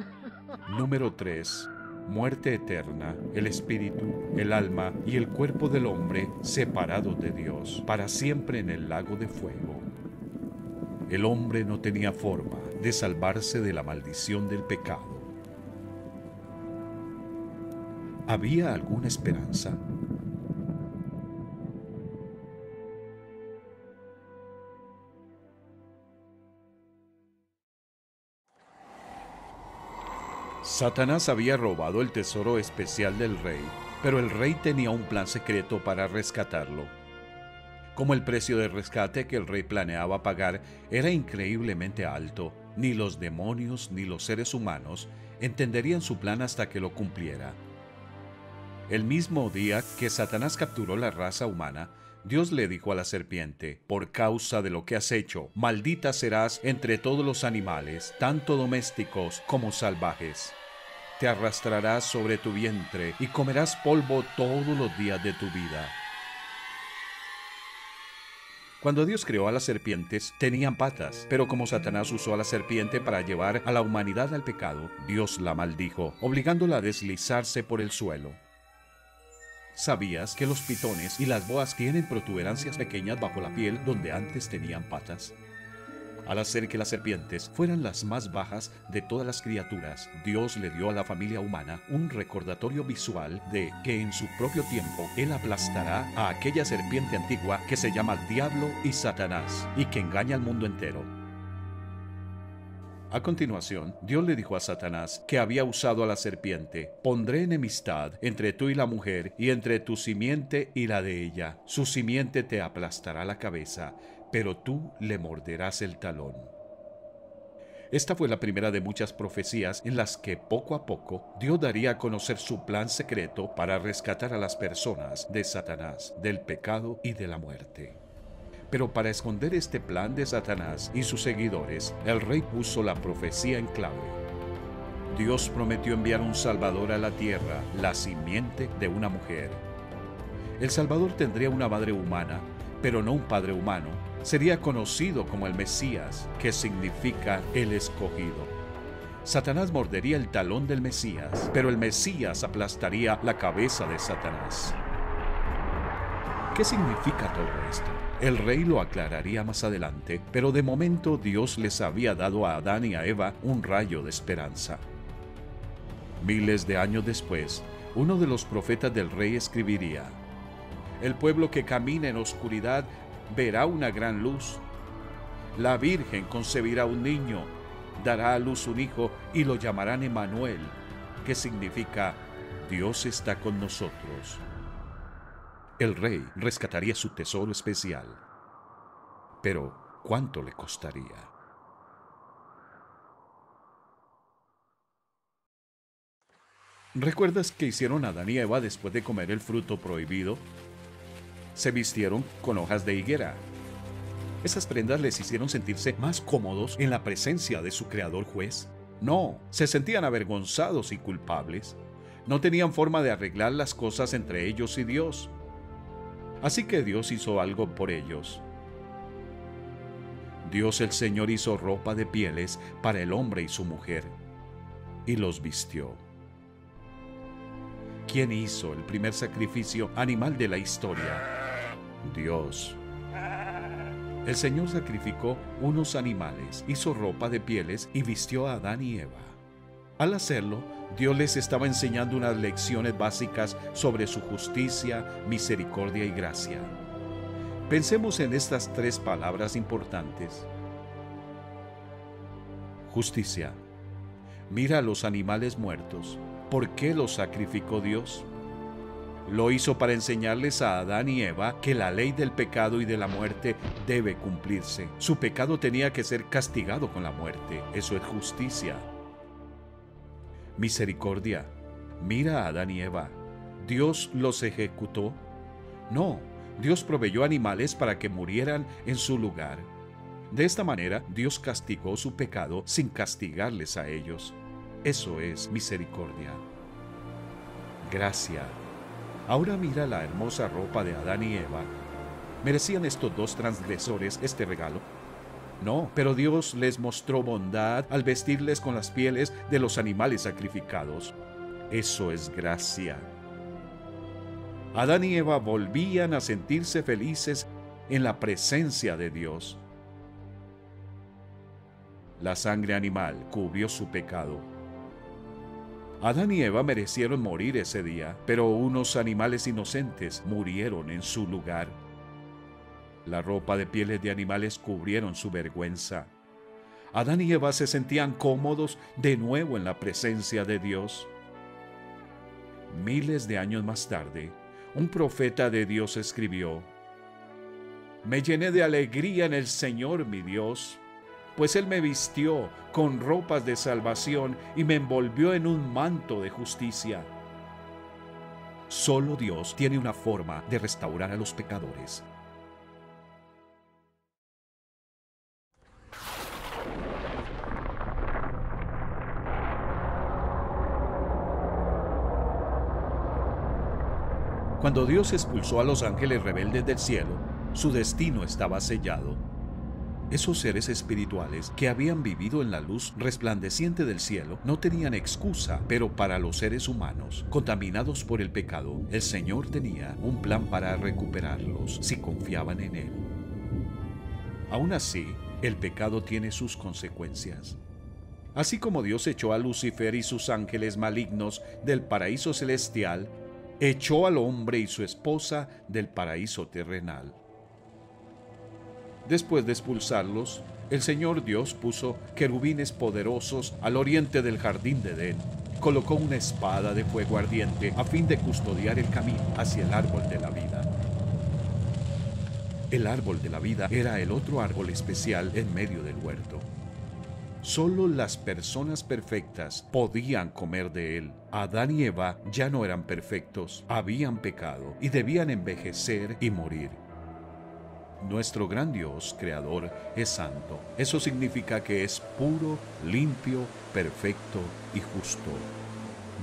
Número 3, muerte eterna. El espíritu, el alma y el cuerpo del hombre separados de Dios, para siempre en el lago de fuego. El hombre no tenía forma de salvarse de la maldición del pecado. ¿Había alguna esperanza? Satanás había robado el tesoro especial del rey, pero el rey tenía un plan secreto para rescatarlo. Como el precio de rescate que el rey planeaba pagar era increíblemente alto, ni los demonios ni los seres humanos entenderían su plan hasta que lo cumpliera. El mismo día que Satanás capturó la raza humana, Dios le dijo a la serpiente: por causa de lo que has hecho, maldita serás entre todos los animales, tanto domésticos como salvajes. Te arrastrarás sobre tu vientre y comerás polvo todos los días de tu vida. Cuando Dios creó a las serpientes, tenían patas, pero como Satanás usó a la serpiente para llevar a la humanidad al pecado, Dios la maldijo, obligándola a deslizarse por el suelo. ¿Sabías que los pitones y las boas tienen protuberancias pequeñas bajo la piel donde antes tenían patas? Al hacer que las serpientes fueran las más bajas de todas las criaturas, Dios le dio a la familia humana un recordatorio visual de que en su propio tiempo Él aplastará a aquella serpiente antigua que se llama Diablo y Satanás y que engaña al mundo entero. A continuación, Dios le dijo a Satanás que había usado a la serpiente: pondré enemistad entre tú y la mujer, y entre tu simiente y la de ella. Su simiente te aplastará la cabeza, pero tú le morderás el talón. Esta fue la primera de muchas profecías en las que poco a poco Dios daría a conocer su plan secreto para rescatar a las personas de Satanás, del pecado y de la muerte. Pero para esconder este plan de Satanás y sus seguidores, el rey puso la profecía en clave. Dios prometió enviar un Salvador a la tierra, la simiente de una mujer. El Salvador tendría una madre humana, pero no un padre humano, sería conocido como el Mesías, que significa el escogido. Satanás mordería el talón del Mesías, pero el Mesías aplastaría la cabeza de Satanás. ¿Qué significa todo esto? El rey lo aclararía más adelante, pero de momento Dios les había dado a Adán y a Eva un rayo de esperanza. Miles de años después, uno de los profetas del rey escribiría: el pueblo que camina en oscuridad verá una gran luz. La Virgen concebirá un niño, dará a luz un hijo y lo llamarán Emmanuel, que significa Dios está con nosotros. El rey rescataría su tesoro especial. Pero, ¿cuánto le costaría? ¿Recuerdas qué hicieron Adán y Eva después de comer el fruto prohibido? Se vistieron con hojas de higuera. ¿Esas prendas les hicieron sentirse más cómodos en la presencia de su creador juez? No, se sentían avergonzados y culpables. No tenían forma de arreglar las cosas entre ellos y Dios. Así que Dios hizo algo por ellos. Dios el Señor hizo ropa de pieles para el hombre y su mujer, y los vistió. ¿Quién hizo el primer sacrificio animal de la historia? Dios. El Señor sacrificó unos animales, hizo ropa de pieles y vistió a Adán y Eva. Al hacerlo, Dios les estaba enseñando unas lecciones básicas sobre su justicia, misericordia y gracia. Pensemos en estas tres palabras importantes. Justicia. Mira a los animales muertos. ¿Por qué los sacrificó Dios? Lo hizo para enseñarles a Adán y Eva que la ley del pecado y de la muerte debe cumplirse. Su pecado tenía que ser castigado con la muerte. Eso es justicia. Misericordia. Mira a Adán y Eva. ¿Dios los ejecutó? No, Dios proveyó animales para que murieran en su lugar. De esta manera, Dios castigó su pecado sin castigarles a ellos. Eso es misericordia. Gracia. Ahora mira la hermosa ropa de Adán y Eva. ¿Merecían estos dos transgresores este regalo? No, pero Dios les mostró bondad al vestirles con las pieles de los animales sacrificados. Eso es gracia. Adán y Eva volvían a sentirse felices en la presencia de Dios. La sangre animal cubrió su pecado. Adán y Eva merecieron morir ese día, pero unos animales inocentes murieron en su lugar. La ropa de pieles de animales cubrieron su vergüenza. Adán y Eva se sentían cómodos de nuevo en la presencia de Dios. Miles de años más tarde, un profeta de Dios escribió: me llené de alegría en el Señor mi Dios, pues Él me vistió con ropas de salvación y me envolvió en un manto de justicia. Solo Dios tiene una forma de restaurar a los pecadores. Cuando Dios expulsó a los ángeles rebeldes del cielo, su destino estaba sellado. Esos seres espirituales que habían vivido en la luz resplandeciente del cielo no tenían excusa, pero para los seres humanos, contaminados por el pecado, el Señor tenía un plan para recuperarlos si confiaban en Él. Aún así, el pecado tiene sus consecuencias. Así como Dios echó a Lucifer y sus ángeles malignos del paraíso celestial, echó al hombre y su esposa del paraíso terrenal. Después de expulsarlos, el Señor Dios puso querubines poderosos al oriente del jardín de Edén. Colocó una espada de fuego ardiente a fin de custodiar el camino hacia el árbol de la vida. El árbol de la vida era el otro árbol especial en medio del huerto. Solo las personas perfectas podían comer de él. Adán y Eva ya no eran perfectos, habían pecado y debían envejecer y morir. Nuestro gran Dios, Creador, es santo. Eso significa que es puro, limpio, perfecto y justo.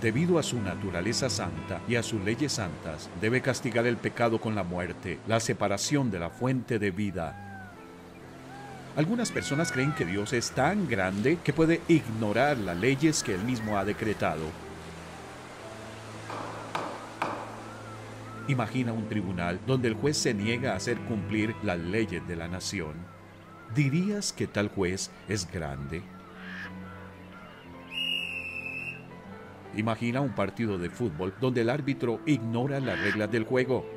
Debido a su naturaleza santa y a sus leyes santas, debe castigar el pecado con la muerte, la separación de la fuente de vida. Algunas personas creen que Dios es tan grande que puede ignorar las leyes que Él mismo ha decretado. Imagina un tribunal donde el juez se niega a hacer cumplir las leyes de la nación. ¿Dirías que tal juez es grande? Imagina un partido de fútbol donde el árbitro ignora las reglas del juego.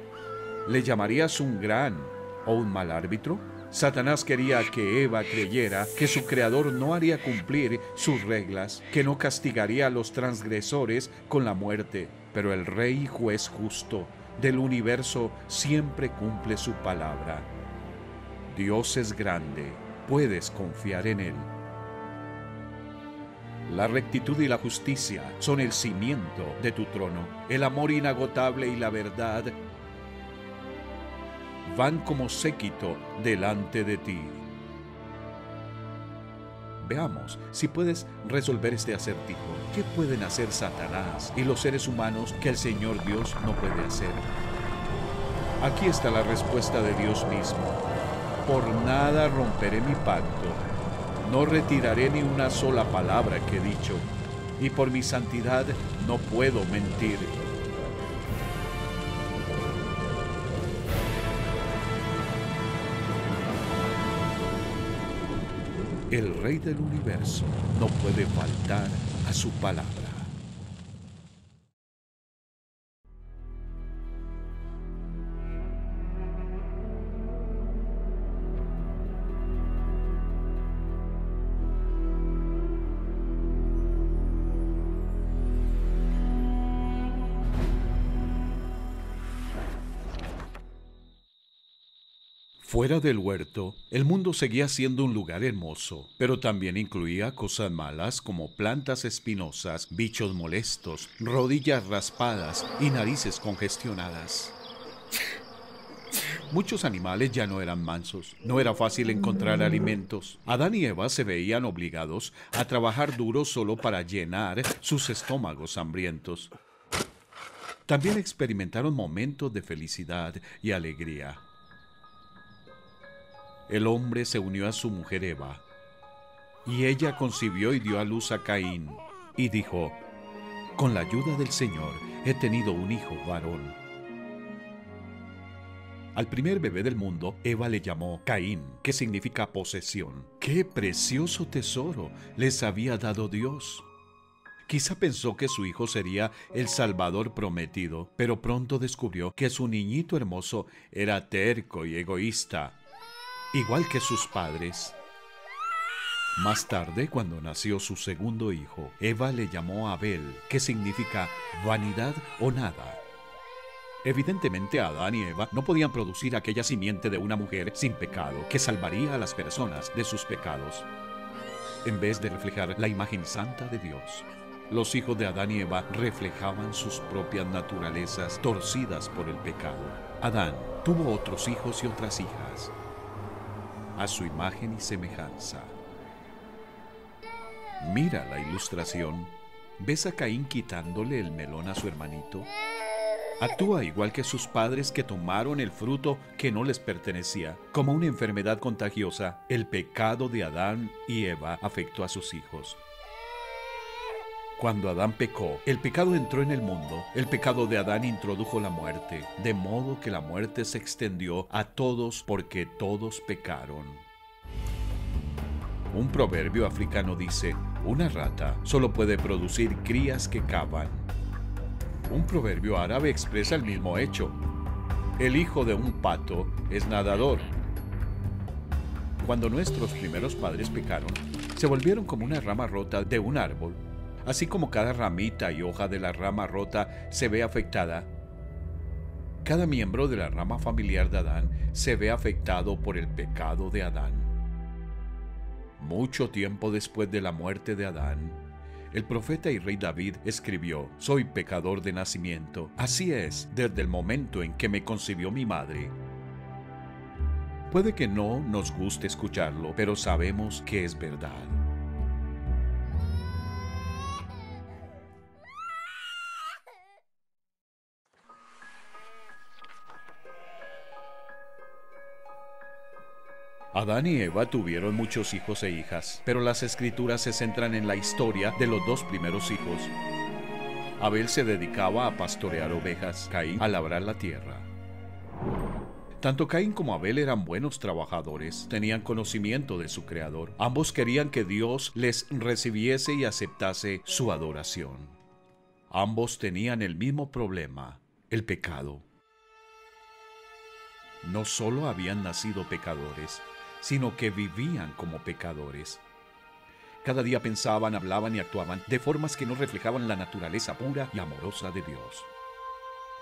¿Le llamarías un gran o un mal árbitro? Satanás quería que Eva creyera que su creador no haría cumplir sus reglas, que no castigaría a los transgresores con la muerte. Pero el Rey y Juez justo del universo siempre cumple su palabra. Dios es grande, puedes confiar en Él. La rectitud y la justicia son el cimiento de tu trono. El amor inagotable y la verdad van como séquito delante de ti. Veamos si puedes resolver este acertijo. ¿Qué pueden hacer Satanás y los seres humanos que el Señor Dios no puede hacer? Aquí está la respuesta de Dios mismo. Por nada romperé mi pacto. No retiraré ni una sola palabra que he dicho, y por mi santidad no puedo mentir. El Rey del universo no puede faltar a su palabra. Fuera del huerto, el mundo seguía siendo un lugar hermoso, pero también incluía cosas malas como plantas espinosas, bichos molestos, rodillas raspadas y narices congestionadas. Muchos animales ya no eran mansos, no era fácil encontrar alimentos. Adán y Eva se veían obligados a trabajar duro solo para llenar sus estómagos hambrientos. También experimentaron momentos de felicidad y alegría. El hombre se unió a su mujer Eva, y ella concibió y dio a luz a Caín, y dijo: con la ayuda del Señor he tenido un hijo varón. Al primer bebé del mundo, Eva le llamó Caín, que significa posesión. ¡Qué precioso tesoro les había dado Dios! Quizá pensó que su hijo sería el Salvador prometido, pero pronto descubrió que su niñito hermoso era terco y egoísta, igual que sus padres. Más tarde, cuando nació su segundo hijo, Eva le llamó Abel, que significa vanidad o nada. Evidentemente, Adán y Eva no podían producir aquella simiente de una mujer sin pecado que salvaría a las personas de sus pecados. En vez de reflejar la imagen santa de Dios, los hijos de Adán y Eva reflejaban sus propias naturalezas torcidas por el pecado. Adán tuvo otros hijos y otras hijas, a su imagen y semejanza. Mira la ilustración. ¿Ves a Caín quitándole el melón a su hermanito? Actúa igual que sus padres que tomaron el fruto que no les pertenecía. Como una enfermedad contagiosa, el pecado de Adán y Eva afectó a sus hijos. Cuando Adán pecó, el pecado entró en el mundo. El pecado de Adán introdujo la muerte, de modo que la muerte se extendió a todos porque todos pecaron. Un proverbio africano dice: una rata solo puede producir crías que cavan. Un proverbio árabe expresa el mismo hecho: el hijo de un pato es nadador. Cuando nuestros primeros padres pecaron, se volvieron como una rama rota de un árbol. Así como cada ramita y hoja de la rama rota se ve afectada, cada miembro de la rama familiar de Adán se ve afectado por el pecado de Adán. Mucho tiempo después de la muerte de Adán, el profeta y rey David escribió: soy pecador de nacimiento. Así es desde el momento en que me concibió mi madre. Puede que no nos guste escucharlo, pero sabemos que es verdad. Adán y Eva tuvieron muchos hijos e hijas, pero las escrituras se centran en la historia de los dos primeros hijos. Abel se dedicaba a pastorear ovejas, Caín a labrar la tierra. Tanto Caín como Abel eran buenos trabajadores, tenían conocimiento de su Creador. Ambos querían que Dios les recibiese y aceptase su adoración. Ambos tenían el mismo problema, el pecado. No solo habían nacido pecadores, sino que vivían como pecadores. Cada día pensaban, hablaban y actuaban de formas que no reflejaban la naturaleza pura y amorosa de Dios.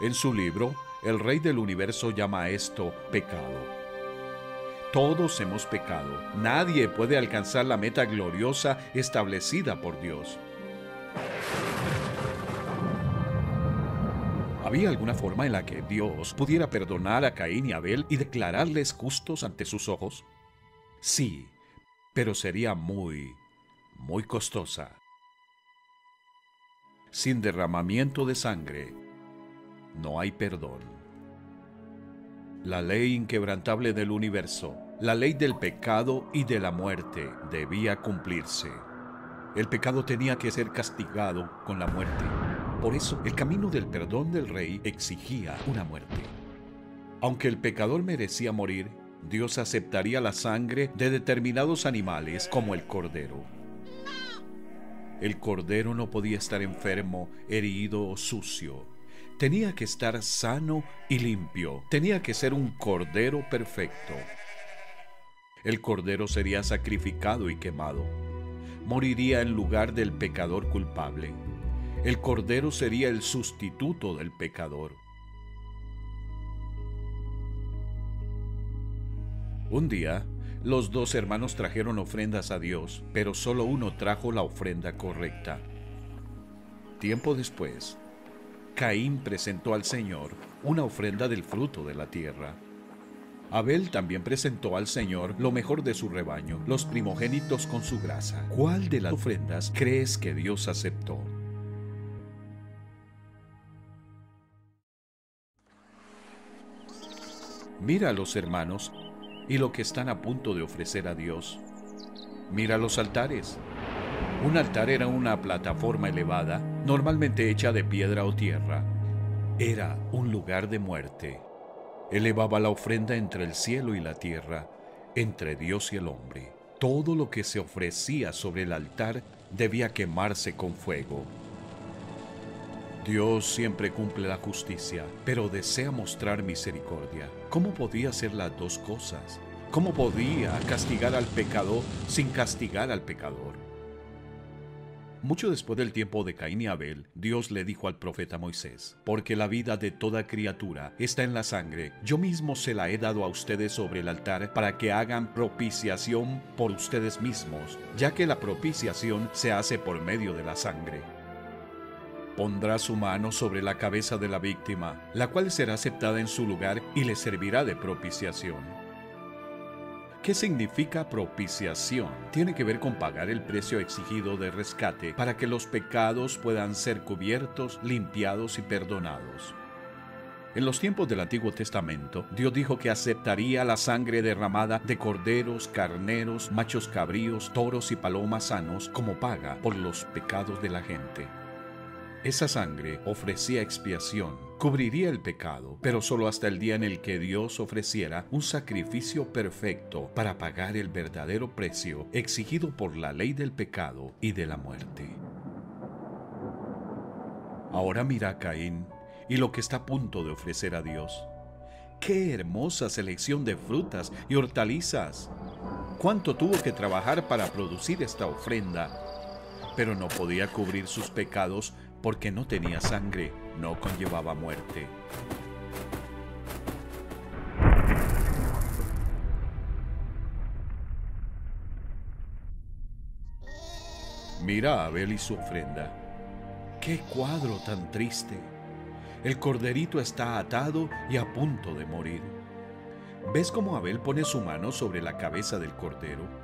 En su libro, el Rey del Universo llama a esto pecado. Todos hemos pecado. Nadie puede alcanzar la meta gloriosa establecida por Dios. ¿Había alguna forma en la que Dios pudiera perdonar a Caín y Abel y declararles justos ante sus ojos? Sí, pero sería muy costosa. Sin derramamiento de sangre, no hay perdón. La ley inquebrantable del universo, la ley del pecado y de la muerte, debía cumplirse. El pecado tenía que ser castigado con la muerte. Por eso, el camino del perdón del Rey exigía una muerte. Aunque el pecador merecía morir, Dios aceptaría la sangre de determinados animales como el cordero. El cordero no podía estar enfermo, herido o sucio. Tenía que estar sano y limpio. Tenía que ser un cordero perfecto. El cordero sería sacrificado y quemado. Moriría en lugar del pecador culpable. El cordero sería el sustituto del pecador. Un día, los dos hermanos trajeron ofrendas a Dios, pero solo uno trajo la ofrenda correcta. Tiempo después, Caín presentó al Señor una ofrenda del fruto de la tierra. Abel también presentó al Señor lo mejor de su rebaño, los primogénitos con su grasa. ¿Cuál de las ofrendas crees que Dios aceptó? Mira a los hermanos y lo que están a punto de ofrecer a Dios. Mira los altares. Un altar era una plataforma elevada, normalmente hecha de piedra o tierra. Era un lugar de muerte. Elevaba la ofrenda entre el cielo y la tierra, entre Dios y el hombre. Todo lo que se ofrecía sobre el altar debía quemarse con fuego. Dios siempre cumple la justicia, pero desea mostrar misericordia. ¿Cómo podía hacer las dos cosas? ¿Cómo podía castigar al pecador sin castigar al pecador? Mucho después del tiempo de Caín y Abel, Dios le dijo al profeta Moisés: porque la vida de toda criatura está en la sangre, yo mismo se la he dado a ustedes sobre el altar para que hagan propiciación por ustedes mismos, ya que la propiciación se hace por medio de la sangre. Pondrá su mano sobre la cabeza de la víctima, la cual será aceptada en su lugar y le servirá de propiciación. ¿Qué significa propiciación? Tiene que ver con pagar el precio exigido de rescate para que los pecados puedan ser cubiertos, limpiados y perdonados. En los tiempos del Antiguo Testamento, Dios dijo que aceptaría la sangre derramada de corderos, carneros, machos cabríos, toros y palomas sanos como paga por los pecados de la gente. Esa sangre ofrecía expiación, cubriría el pecado, pero solo hasta el día en el que Dios ofreciera un sacrificio perfecto para pagar el verdadero precio exigido por la ley del pecado y de la muerte. Ahora mira a Caín y lo que está a punto de ofrecer a Dios. ¡Qué hermosa selección de frutas y hortalizas! ¿Cuánto tuvo que trabajar para producir esta ofrenda? Pero no podía cubrir sus pecados porque no tenía sangre, no conllevaba muerte. Mira a Abel y su ofrenda. ¡Qué cuadro tan triste! El corderito está atado y a punto de morir. ¿Ves cómo Abel pone su mano sobre la cabeza del cordero?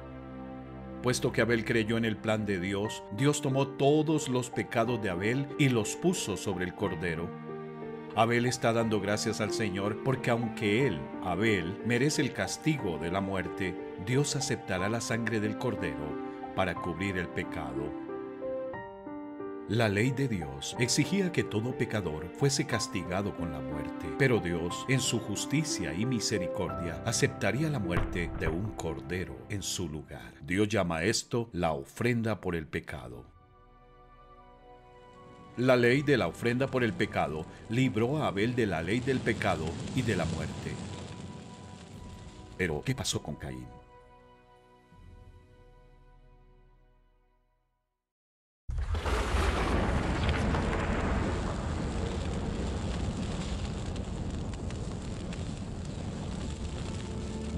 Puesto que Abel creyó en el plan de Dios, Dios tomó todos los pecados de Abel y los puso sobre el cordero. Abel está dando gracias al Señor porque aunque él, Abel, merece el castigo de la muerte, Dios aceptará la sangre del cordero para cubrir el pecado. La ley de Dios exigía que todo pecador fuese castigado con la muerte, pero Dios, en su justicia y misericordia, aceptaría la muerte de un cordero en su lugar. Dios llama esto la ofrenda por el pecado. La ley de la ofrenda por el pecado libró a Abel de la ley del pecado y de la muerte. Pero, ¿qué pasó con Caín?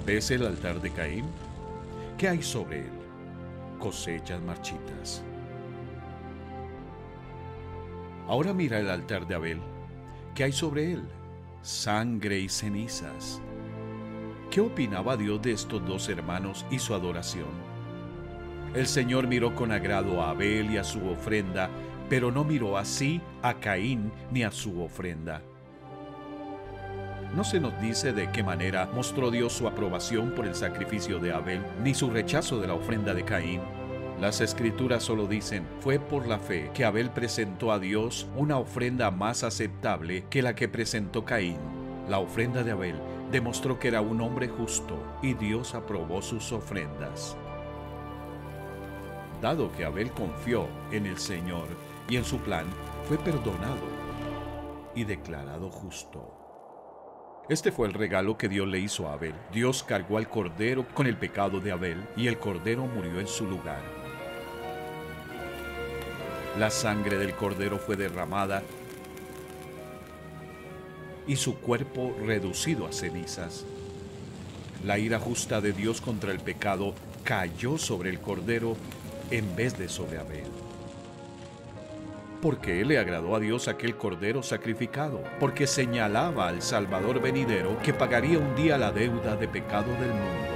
¿Ves el altar de Caín? ¿Qué hay sobre él? Cosechas marchitas. Ahora mira el altar de Abel. ¿Qué hay sobre él? Sangre y cenizas. ¿Qué opinaba Dios de estos dos hermanos y su adoración? El Señor miró con agrado a Abel y a su ofrenda, pero no miró así a Caín ni a su ofrenda. No se nos dice de qué manera mostró Dios su aprobación por el sacrificio de Abel, ni su rechazo de la ofrenda de Caín. Las Escrituras solo dicen, fue por la fe que Abel presentó a Dios una ofrenda más aceptable que la que presentó Caín. La ofrenda de Abel demostró que era un hombre justo y Dios aprobó sus ofrendas. Dado que Abel confió en el Señor y en su plan, fue perdonado y declarado justo. Este fue el regalo que Dios le hizo a Abel. Dios cargó al cordero con el pecado de Abel y el cordero murió en su lugar. La sangre del cordero fue derramada y su cuerpo reducido a cenizas. La ira justa de Dios contra el pecado cayó sobre el cordero en vez de sobre Abel. Porque le agradó a Dios aquel cordero sacrificado, porque señalaba al Salvador venidero que pagaría un día la deuda de pecado del mundo.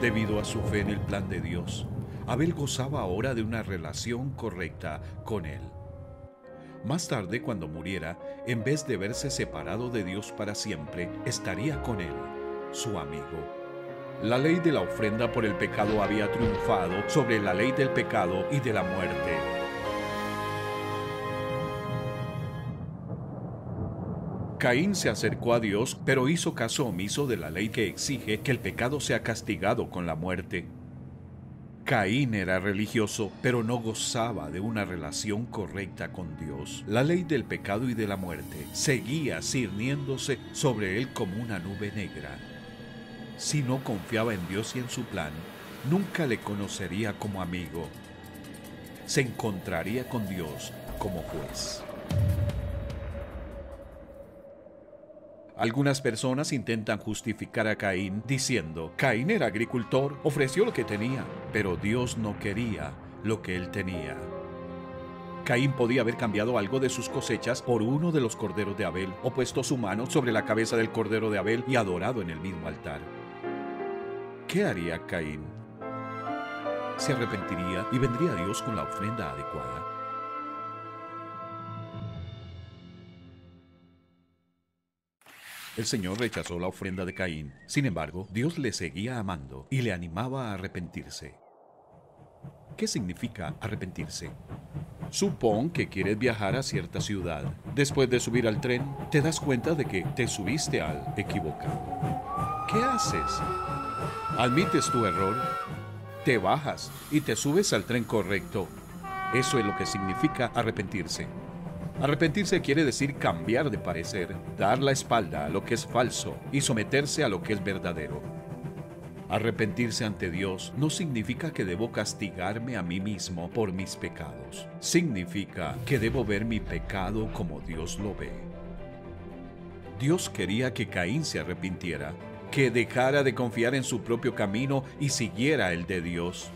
Debido a su fe en el plan de Dios, Abel gozaba ahora de una relación correcta con él. Más tarde, cuando muriera, en vez de verse separado de Dios para siempre, estaría con él, su amigo. La ley de la ofrenda por el pecado había triunfado sobre la ley del pecado y de la muerte. Caín se acercó a Dios, pero hizo caso omiso de la ley que exige que el pecado sea castigado con la muerte. Caín era religioso, pero no gozaba de una relación correcta con Dios. La ley del pecado y de la muerte seguía ciñéndose sobre él como una nube negra. Si no confiaba en Dios y en su plan, nunca le conocería como amigo. Se encontraría con Dios como juez. Algunas personas intentan justificar a Caín diciendo, Caín era agricultor, ofreció lo que tenía, pero Dios no quería lo que él tenía. Caín podía haber cambiado algo de sus cosechas por uno de los corderos de Abel, o puesto su mano sobre la cabeza del cordero de Abel y adorado en el mismo altar. ¿Qué haría Caín? Se arrepentiría y vendría a Dios con la ofrenda adecuada. El Señor rechazó la ofrenda de Caín. Sin embargo, Dios le seguía amando y le animaba a arrepentirse. ¿Qué significa arrepentirse? Supón que quieres viajar a cierta ciudad. Después de subir al tren, te das cuenta de que te subiste al equivocado. ¿Qué haces? Admites tu error, te bajas y te subes al tren correcto. Eso es lo que significa arrepentirse. Arrepentirse quiere decir cambiar de parecer, dar la espalda a lo que es falso y someterse a lo que es verdadero. Arrepentirse ante Dios no significa que debo castigarme a mí mismo por mis pecados. Significa que debo ver mi pecado como Dios lo ve. Dios quería que Caín se arrepintiera, que dejara de confiar en su propio camino y siguiera el de Dios.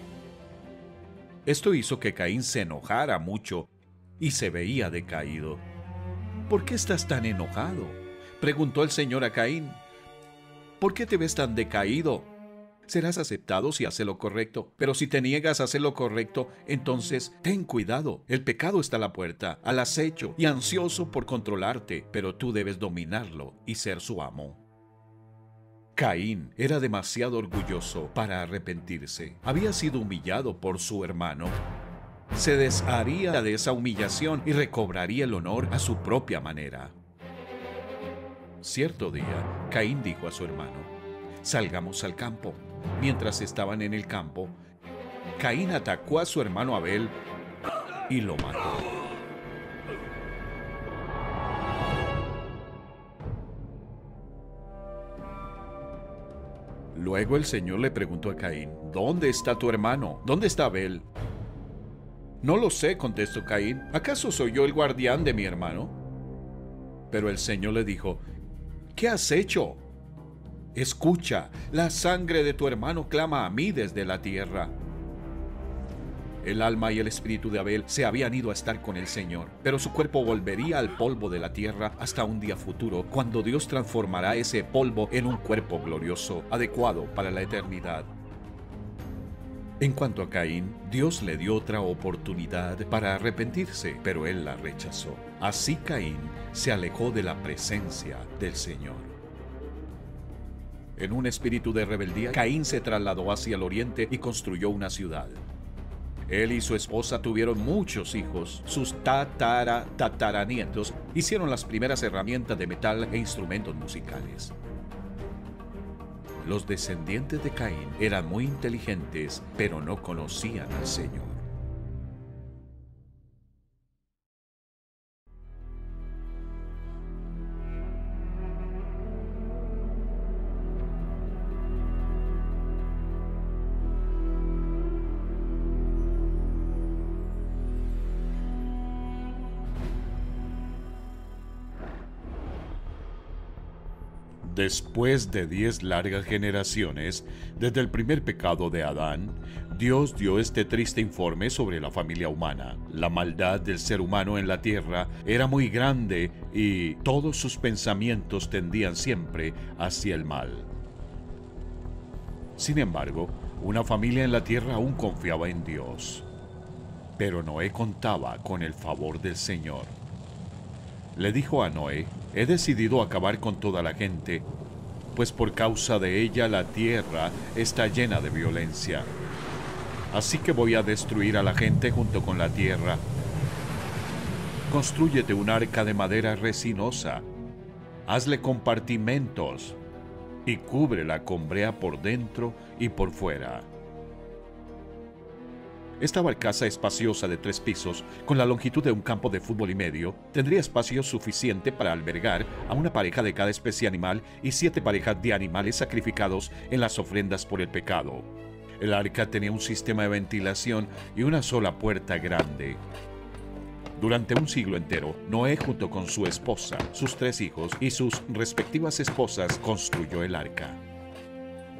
Esto hizo que Caín se enojara mucho y se veía decaído. ¿Por qué estás tan enojado?, preguntó el Señor a Caín. ¿Por qué te ves tan decaído? Serás aceptado si haces lo correcto, pero si te niegas a hacer lo correcto, entonces ten cuidado. El pecado está a la puerta, al acecho y ansioso por controlarte, pero tú debes dominarlo y ser su amo. Caín era demasiado orgulloso para arrepentirse. Había sido humillado por su hermano. Se desharía de esa humillación y recobraría el honor a su propia manera. Cierto día, Caín dijo a su hermano: «Salgamos al campo». Mientras estaban en el campo, Caín atacó a su hermano Abel y lo mató. Luego el Señor le preguntó a Caín: «¿Dónde está tu hermano? ¿Dónde está Abel?». «No lo sé», contestó Caín. «¿Acaso soy yo el guardián de mi hermano?». Pero el Señor le dijo: «¿Qué has hecho? Escucha, la sangre de tu hermano clama a mí desde la tierra». El alma y el espíritu de Abel se habían ido a estar con el Señor, pero su cuerpo volvería al polvo de la tierra hasta un día futuro, cuando Dios transformará ese polvo en un cuerpo glorioso, adecuado para la eternidad. En cuanto a Caín, Dios le dio otra oportunidad para arrepentirse, pero él la rechazó. Así Caín se alejó de la presencia del Señor. En un espíritu de rebeldía, Caín se trasladó hacia el oriente y construyó una ciudad. Él y su esposa tuvieron muchos hijos. Sus tataranietos hicieron las primeras herramientas de metal e instrumentos musicales. Los descendientes de Caín eran muy inteligentes, pero no conocían al Señor. Después de 10 largas generaciones, desde el primer pecado de Adán, Dios dio este triste informe sobre la familia humana. La maldad del ser humano en la tierra era muy grande y todos sus pensamientos tendían siempre hacia el mal. Sin embargo, una familia en la tierra aún confiaba en Dios. Pero Noé contaba con el favor del Señor. Le dijo a Noé: «He decidido acabar con toda la gente, pues por causa de ella la tierra está llena de violencia. Así que voy a destruir a la gente junto con la tierra. Constrúyete un arca de madera resinosa, hazle compartimentos y cúbrela con brea por dentro y por fuera». Esta barcaza espaciosa de 3 pisos, con la longitud de un campo de fútbol y medio, tendría espacio suficiente para albergar a una pareja de cada especie animal y 7 parejas de animales sacrificados en las ofrendas por el pecado. El arca tenía un sistema de ventilación y una sola puerta grande. Durante un siglo entero, Noé, junto con su esposa, sus 3 hijos y sus respectivas esposas, construyó el arca.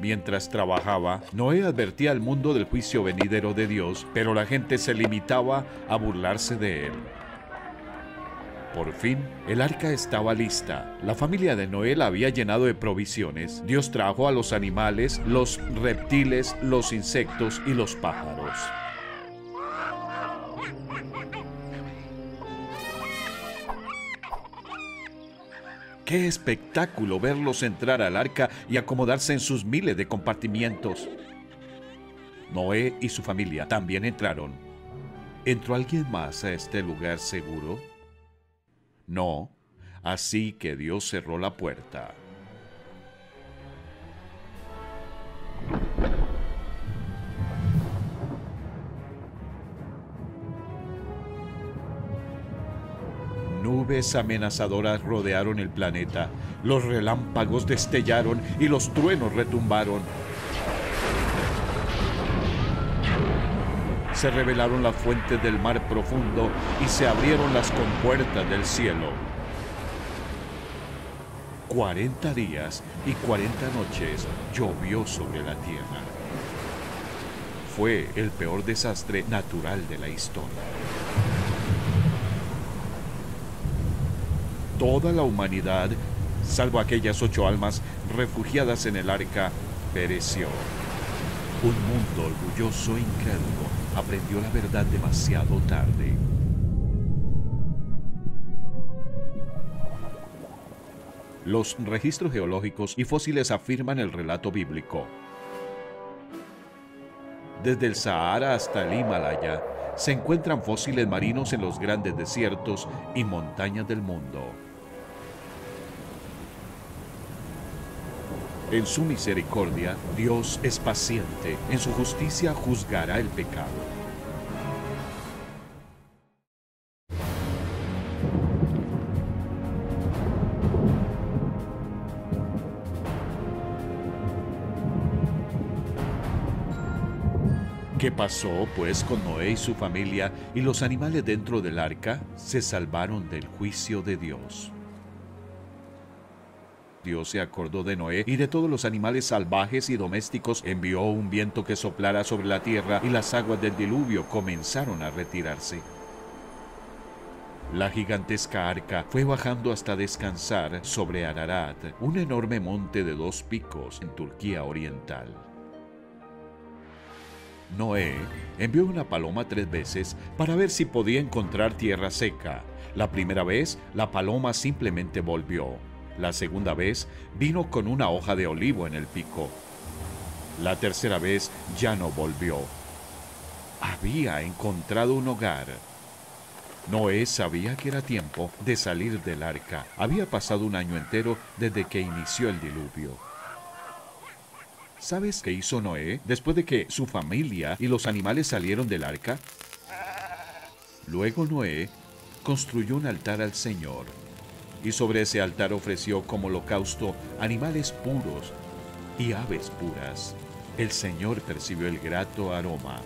Mientras trabajaba, Noé advertía al mundo del juicio venidero de Dios, pero la gente se limitaba a burlarse de él. Por fin, el arca estaba lista. La familia de Noé la había llenado de provisiones. Dios trajo a los animales, los reptiles, los insectos y los pájaros. ¡Qué espectáculo verlos entrar al arca y acomodarse en sus miles de compartimientos! Noé y su familia también entraron. ¿Entró alguien más a este lugar seguro? No, así que Dios cerró la puerta. Nubes amenazadoras rodearon el planeta, los relámpagos destellaron y los truenos retumbaron. Se revelaron las fuentes del mar profundo y se abrieron las compuertas del cielo. 40 días y 40 noches llovió sobre la tierra. Fue el peor desastre natural de la historia. Toda la humanidad, salvo aquellas 8 almas refugiadas en el arca, pereció. Un mundo orgulloso e incrédulo aprendió la verdad demasiado tarde. Los registros geológicos y fósiles afirman el relato bíblico. Desde el Sahara hasta el Himalaya, se encuentran fósiles marinos en los grandes desiertos y montañas del mundo. En su misericordia, Dios es paciente. En su justicia juzgará el pecado. ¿Qué pasó, pues, con Noé y su familia y los animales dentro del arca? Se salvaron del juicio de Dios. Dios se acordó de Noé y de todos los animales salvajes y domésticos, envió un viento que soplara sobre la tierra y las aguas del diluvio comenzaron a retirarse. La gigantesca arca fue bajando hasta descansar sobre Ararat, un enorme monte de 2 picos en Turquía oriental. Noé envió una paloma 3 veces para ver si podía encontrar tierra seca. La primera vez, la paloma simplemente volvió. La segunda vez, vino con una hoja de olivo en el pico. La tercera vez, ya no volvió. Había encontrado un hogar. Noé sabía que era tiempo de salir del arca. Había pasado un año entero desde que inició el diluvio. ¿Sabes qué hizo Noé después de que su familia y los animales salieron del arca? Luego Noé construyó un altar al Señor y sobre ese altar ofreció como holocausto animales puros y aves puras. El Señor percibió el grato aroma.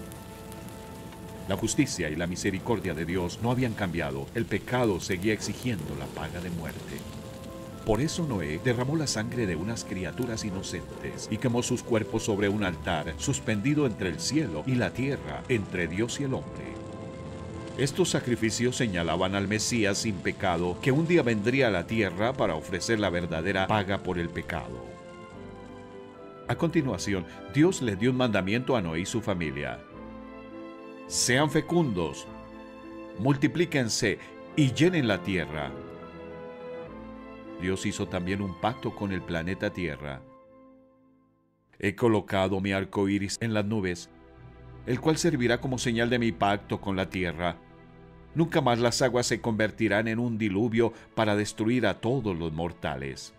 La justicia y la misericordia de Dios no habían cambiado. El pecado seguía exigiendo la paga de muerte. Por eso Noé derramó la sangre de unas criaturas inocentes y quemó sus cuerpos sobre un altar suspendido entre el cielo y la tierra, entre Dios y el hombre. Estos sacrificios señalaban al Mesías sin pecado que un día vendría a la tierra para ofrecer la verdadera paga por el pecado. A continuación, Dios le dio un mandamiento a Noé y su familia. Sean fecundos, multiplíquense y llenen la tierra. Dios hizo también un pacto con el planeta Tierra. He colocado mi arco iris en las nubes, el cual servirá como señal de mi pacto con la tierra. Nunca más las aguas se convertirán en un diluvio para destruir a todos los mortales.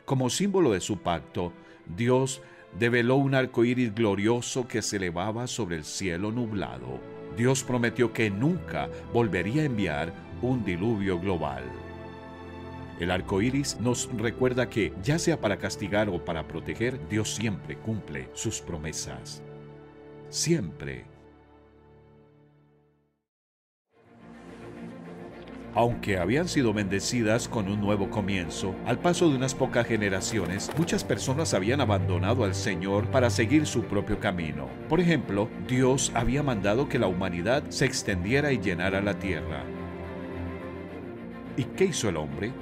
Como símbolo de su pacto, Dios develó un arco iris glorioso que se elevaba sobre el cielo nublado. Dios prometió que nunca volvería a enviar un diluvio global. El arco iris nos recuerda que, ya sea para castigar o para proteger, Dios siempre cumple sus promesas. Siempre. Aunque habían sido bendecidas con un nuevo comienzo, al paso de unas pocas generaciones, muchas personas habían abandonado al Señor para seguir su propio camino. Por ejemplo, Dios había mandado que la humanidad se extendiera y llenara la tierra. ¿Y qué hizo el hombre?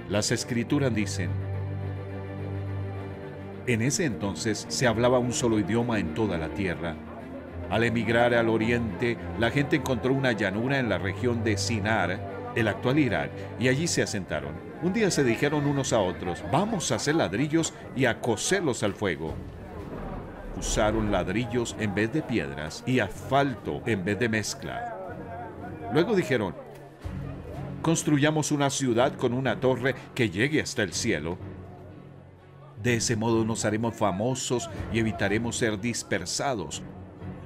Las Escrituras dicen: en ese entonces se hablaba un solo idioma en toda la tierra. Al emigrar al oriente, la gente encontró una llanura en la región de Sinar, el actual Irak, y allí se asentaron. Un día se dijeron unos a otros: vamos a hacer ladrillos y a coserlos al fuego. Usaron ladrillos en vez de piedras y asfalto en vez de mezcla. Luego dijeron: construyamos una ciudad con una torre que llegue hasta el cielo. De ese modo nos haremos famosos y evitaremos ser dispersados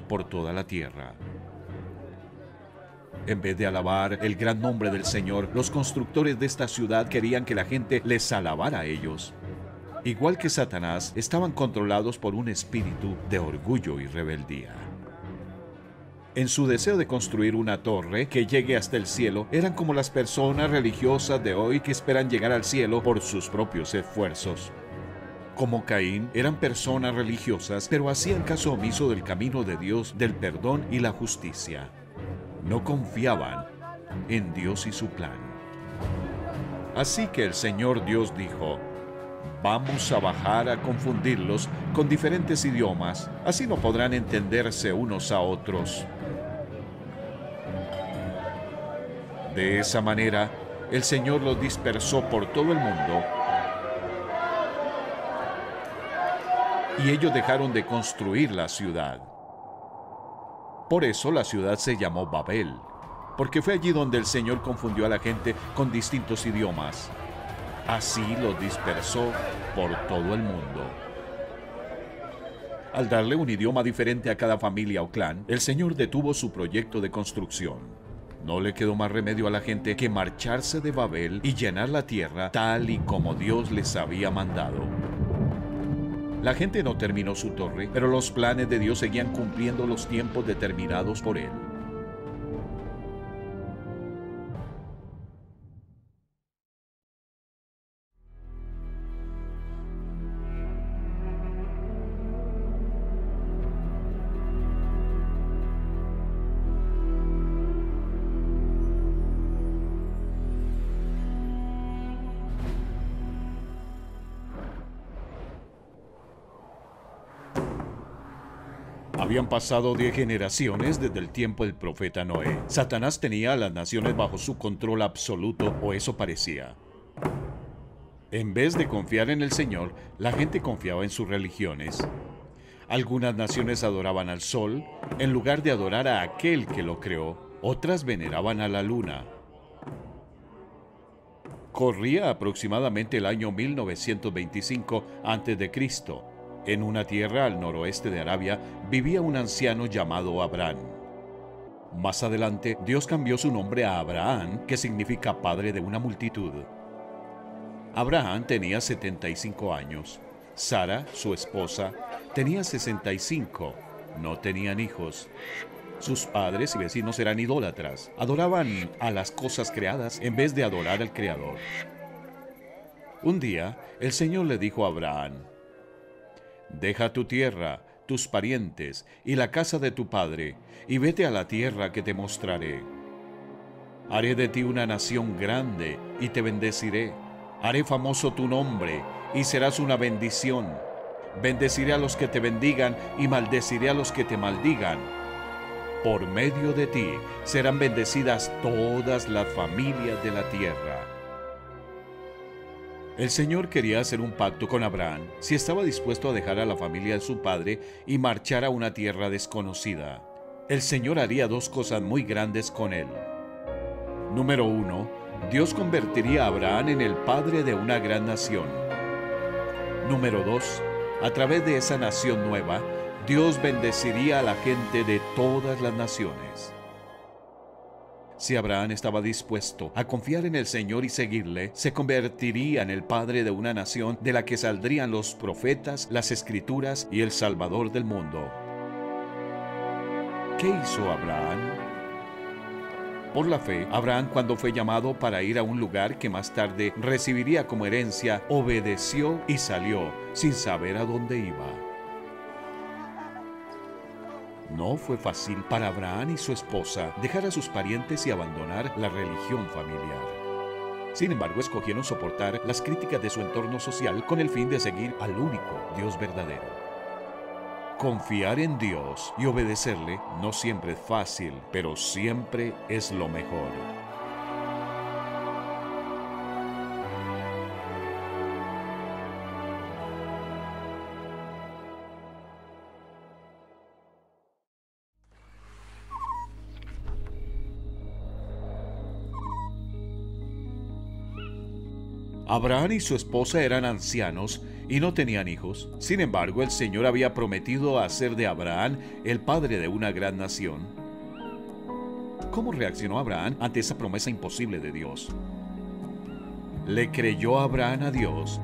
por toda la tierra. En vez de alabar el gran nombre del Señor, los constructores de esta ciudad querían que la gente les alabara a ellos. Igual que Satanás, estaban controlados por un espíritu de orgullo y rebeldía. En su deseo de construir una torre que llegue hasta el cielo, eran como las personas religiosas de hoy que esperan llegar al cielo por sus propios esfuerzos. Como Caín, eran personas religiosas, pero hacían caso omiso del camino de Dios, del perdón y la justicia. No confiaban en Dios y su plan. Así que el Señor Dios dijo: vamos a bajar a confundirlos con diferentes idiomas, así no podrán entenderse unos a otros. De esa manera, el Señor los dispersó por todo el mundo y ellos dejaron de construir la ciudad. Por eso la ciudad se llamó Babel, porque fue allí donde el Señor confundió a la gente con distintos idiomas. Así los dispersó por todo el mundo. Al darle un idioma diferente a cada familia o clan, el Señor detuvo su proyecto de construcción. No le quedó más remedio a la gente que marcharse de Babel y llenar la tierra tal y como Dios les había mandado. La gente no terminó su torre, pero los planes de Dios seguían cumpliendo los tiempos determinados por Él. Habían pasado 10 generaciones desde el tiempo del profeta Noé. Satanás tenía a las naciones bajo su control absoluto, o eso parecía. En vez de confiar en el Señor, la gente confiaba en sus religiones. Algunas naciones adoraban al sol, en lugar de adorar a aquel que lo creó. Otras veneraban a la luna. Corría aproximadamente el año 1925 a.C. En una tierra al noroeste de Arabia vivía un anciano llamado Abraham. Más adelante, Dios cambió su nombre a Abraham, que significa padre de una multitud. Abraham tenía 75 años. Sara, su esposa, tenía 65. No tenían hijos. Sus padres y vecinos eran idólatras. Adoraban a las cosas creadas en vez de adorar al Creador. Un día, el Señor le dijo a Abraham: «Deja tu tierra, tus parientes y la casa de tu padre, y vete a la tierra que te mostraré. Haré de ti una nación grande y te bendeciré. Haré famoso tu nombre y serás una bendición. Bendeciré a los que te bendigan y maldeciré a los que te maldigan. Por medio de ti serán bendecidas todas las familias de la tierra». El Señor quería hacer un pacto con Abraham si estaba dispuesto a dejar a la familia de su padre y marchar a una tierra desconocida. El Señor haría dos cosas muy grandes con él. Número 1, Dios convertiría a Abraham en el padre de una gran nación. Número 2, a través de esa nación nueva, Dios bendeciría a la gente de todas las naciones. Si Abraham estaba dispuesto a confiar en el Señor y seguirle, se convertiría en el padre de una nación de la que saldrían los profetas, las escrituras y el Salvador del mundo. ¿Qué hizo Abraham? Por la fe, Abraham, cuando fue llamado para ir a un lugar que más tarde recibiría como herencia, obedeció y salió sin saber a dónde iba. No fue fácil para Abraham y su esposa dejar a sus parientes y abandonar la religión familiar. Sin embargo, escogieron soportar las críticas de su entorno social con el fin de seguir al único Dios verdadero. Confiar en Dios y obedecerle no siempre es fácil, pero siempre es lo mejor. Abraham y su esposa eran ancianos y no tenían hijos. Sin embargo, el Señor había prometido hacer de Abraham el padre de una gran nación. ¿Cómo reaccionó Abraham ante esa promesa imposible de Dios? Le creyó Abraham a Dios,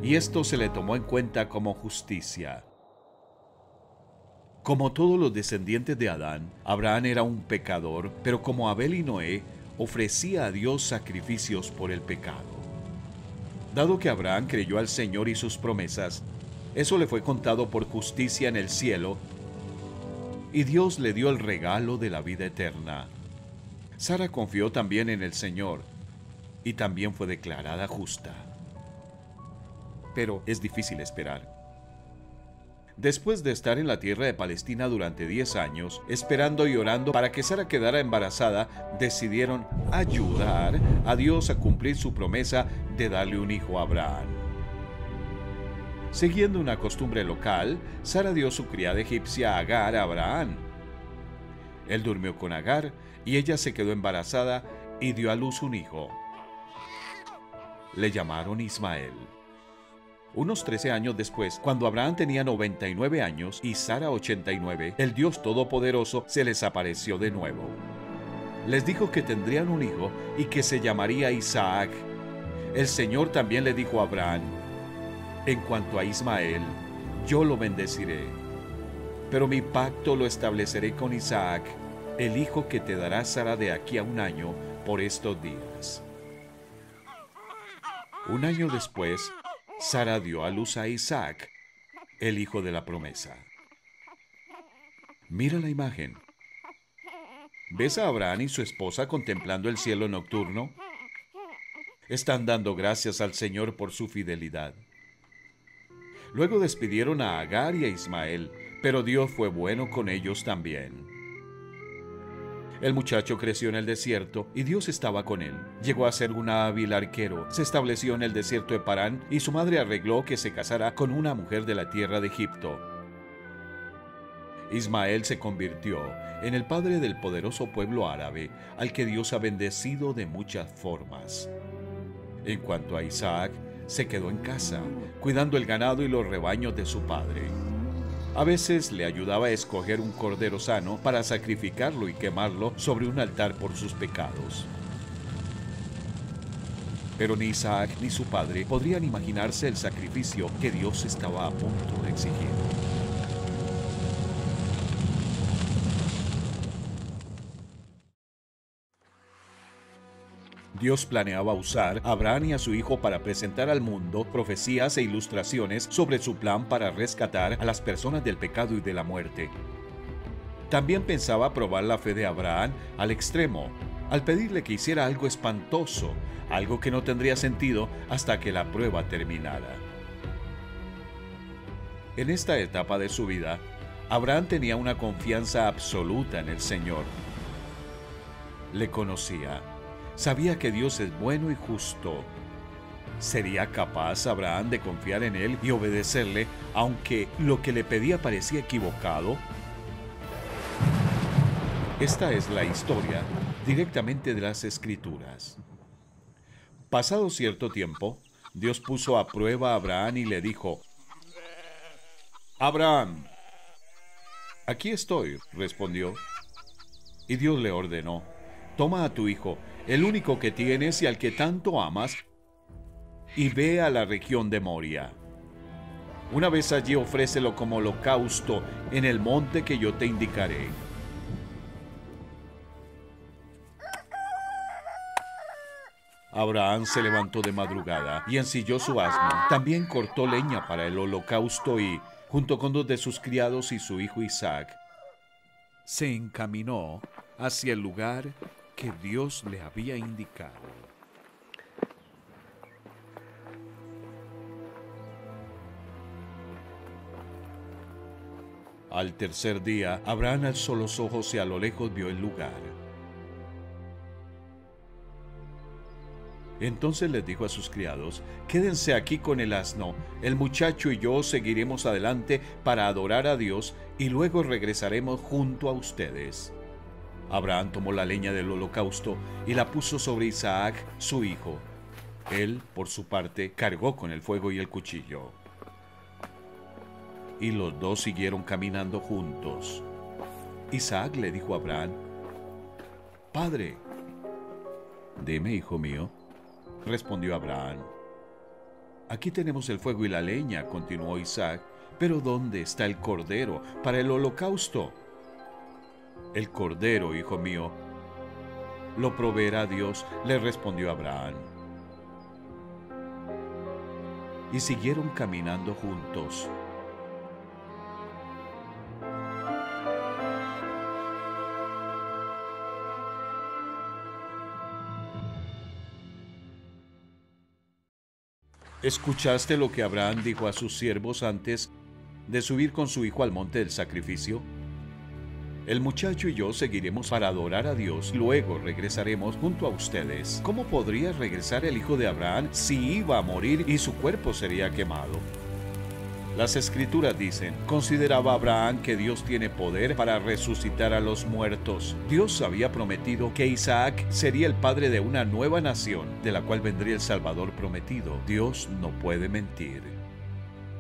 y esto se le tomó en cuenta como justicia. Como todos los descendientes de Adán, Abraham era un pecador, pero como Abel y Noé, ofrecía a Dios sacrificios por el pecado. Dado que Abraham creyó al Señor y sus promesas, eso le fue contado por justicia en el cielo, y Dios le dio el regalo de la vida eterna. Sara confió también en el Señor, y también fue declarada justa. Pero es difícil esperar. Después de estar en la tierra de Palestina durante 10 años, esperando y orando para que Sara quedara embarazada, decidieron ayudar a Dios a cumplir su promesa de darle un hijo a Abraham. Siguiendo una costumbre local, Sara dio su criada egipcia Agar a Abraham. Él durmió con Agar y ella se quedó embarazada y dio a luz un hijo. Le llamaron Ismael. Unos 13 años después, cuando Abraham tenía 99 años y Sara 89, el Dios Todopoderoso se les apareció de nuevo. Les dijo que tendrían un hijo y que se llamaría Isaac. El Señor también le dijo a Abraham: en cuanto a Ismael, yo lo bendeciré, pero mi pacto lo estableceré con Isaac, el hijo que te dará Sara de aquí a un año por estos días. Un año después, Sara dio a luz a Isaac, el hijo de la promesa. Mira la imagen. ¿Ves a Abraham y su esposa contemplando el cielo nocturno? Están dando gracias al Señor por su fidelidad. Luego despidieron a Agar y a Ismael, pero Dios fue bueno con ellos también. El muchacho creció en el desierto y Dios estaba con él. Llegó a ser un hábil arquero, se estableció en el desierto de Parán y su madre arregló que se casara con una mujer de la tierra de Egipto. Ismael se convirtió en el padre del poderoso pueblo árabe, al que Dios ha bendecido de muchas formas. En cuanto a Isaac, se quedó en casa, cuidando el ganado y los rebaños de su padre. A veces le ayudaba a escoger un cordero sano para sacrificarlo y quemarlo sobre un altar por sus pecados. Pero ni Isaac ni su padre podrían imaginarse el sacrificio que Dios estaba a punto de exigir. Dios planeaba usar a Abraham y a su hijo para presentar al mundo profecías e ilustraciones sobre su plan para rescatar a las personas del pecado y de la muerte. También pensaba probar la fe de Abraham al extremo, al pedirle que hiciera algo espantoso, algo que no tendría sentido hasta que la prueba terminara. En esta etapa de su vida, Abraham tenía una confianza absoluta en el Señor. Le conocía. Sabía que Dios es bueno y justo. ¿Sería capaz Abraham de confiar en él y obedecerle, aunque lo que le pedía parecía equivocado? Esta es la historia directamente de las Escrituras. Pasado cierto tiempo, Dios puso a prueba a Abraham y le dijo: «Abraham». «Aquí estoy», respondió. Y Dios le ordenó: «Toma a tu hijo, el único que tienes y al que tanto amas, y ve a la región de Moria. Una vez allí ofrécelo como holocausto en el monte que yo te indicaré». Abraham se levantó de madrugada y ensilló su asno. También cortó leña para el holocausto y, junto con 2 de sus criados y su hijo Isaac, se encaminó hacia el lugar que Dios le había indicado. Al tercer día, Abraham alzó los ojos y a lo lejos vio el lugar. Entonces les dijo a sus criados: «Quédense aquí con el asno, el muchacho y yo seguiremos adelante para adorar a Dios y luego regresaremos junto a ustedes». Abraham tomó la leña del holocausto y la puso sobre Isaac, su hijo. Él, por su parte, cargó con el fuego y el cuchillo. Y los dos siguieron caminando juntos. Isaac le dijo a Abraham: «Padre». «Dime, hijo mío», respondió Abraham. «Aquí tenemos el fuego y la leña», continuó Isaac, «pero ¿dónde está el cordero para el holocausto?» «El cordero, hijo mío, lo proveerá Dios», le respondió Abraham. Y siguieron caminando juntos. ¿Escuchaste lo que Abraham dijo a sus siervos antes de subir con su hijo al monte del sacrificio? El muchacho y yo seguiremos para adorar a Dios, luego regresaremos junto a ustedes. ¿Cómo podría regresar el hijo de Abraham si iba a morir y su cuerpo sería quemado? Las escrituras dicen, consideraba Abraham que Dios tiene poder para resucitar a los muertos. Dios había prometido que Isaac sería el padre de una nueva nación, de la cual vendría el Salvador prometido. Dios no puede mentir.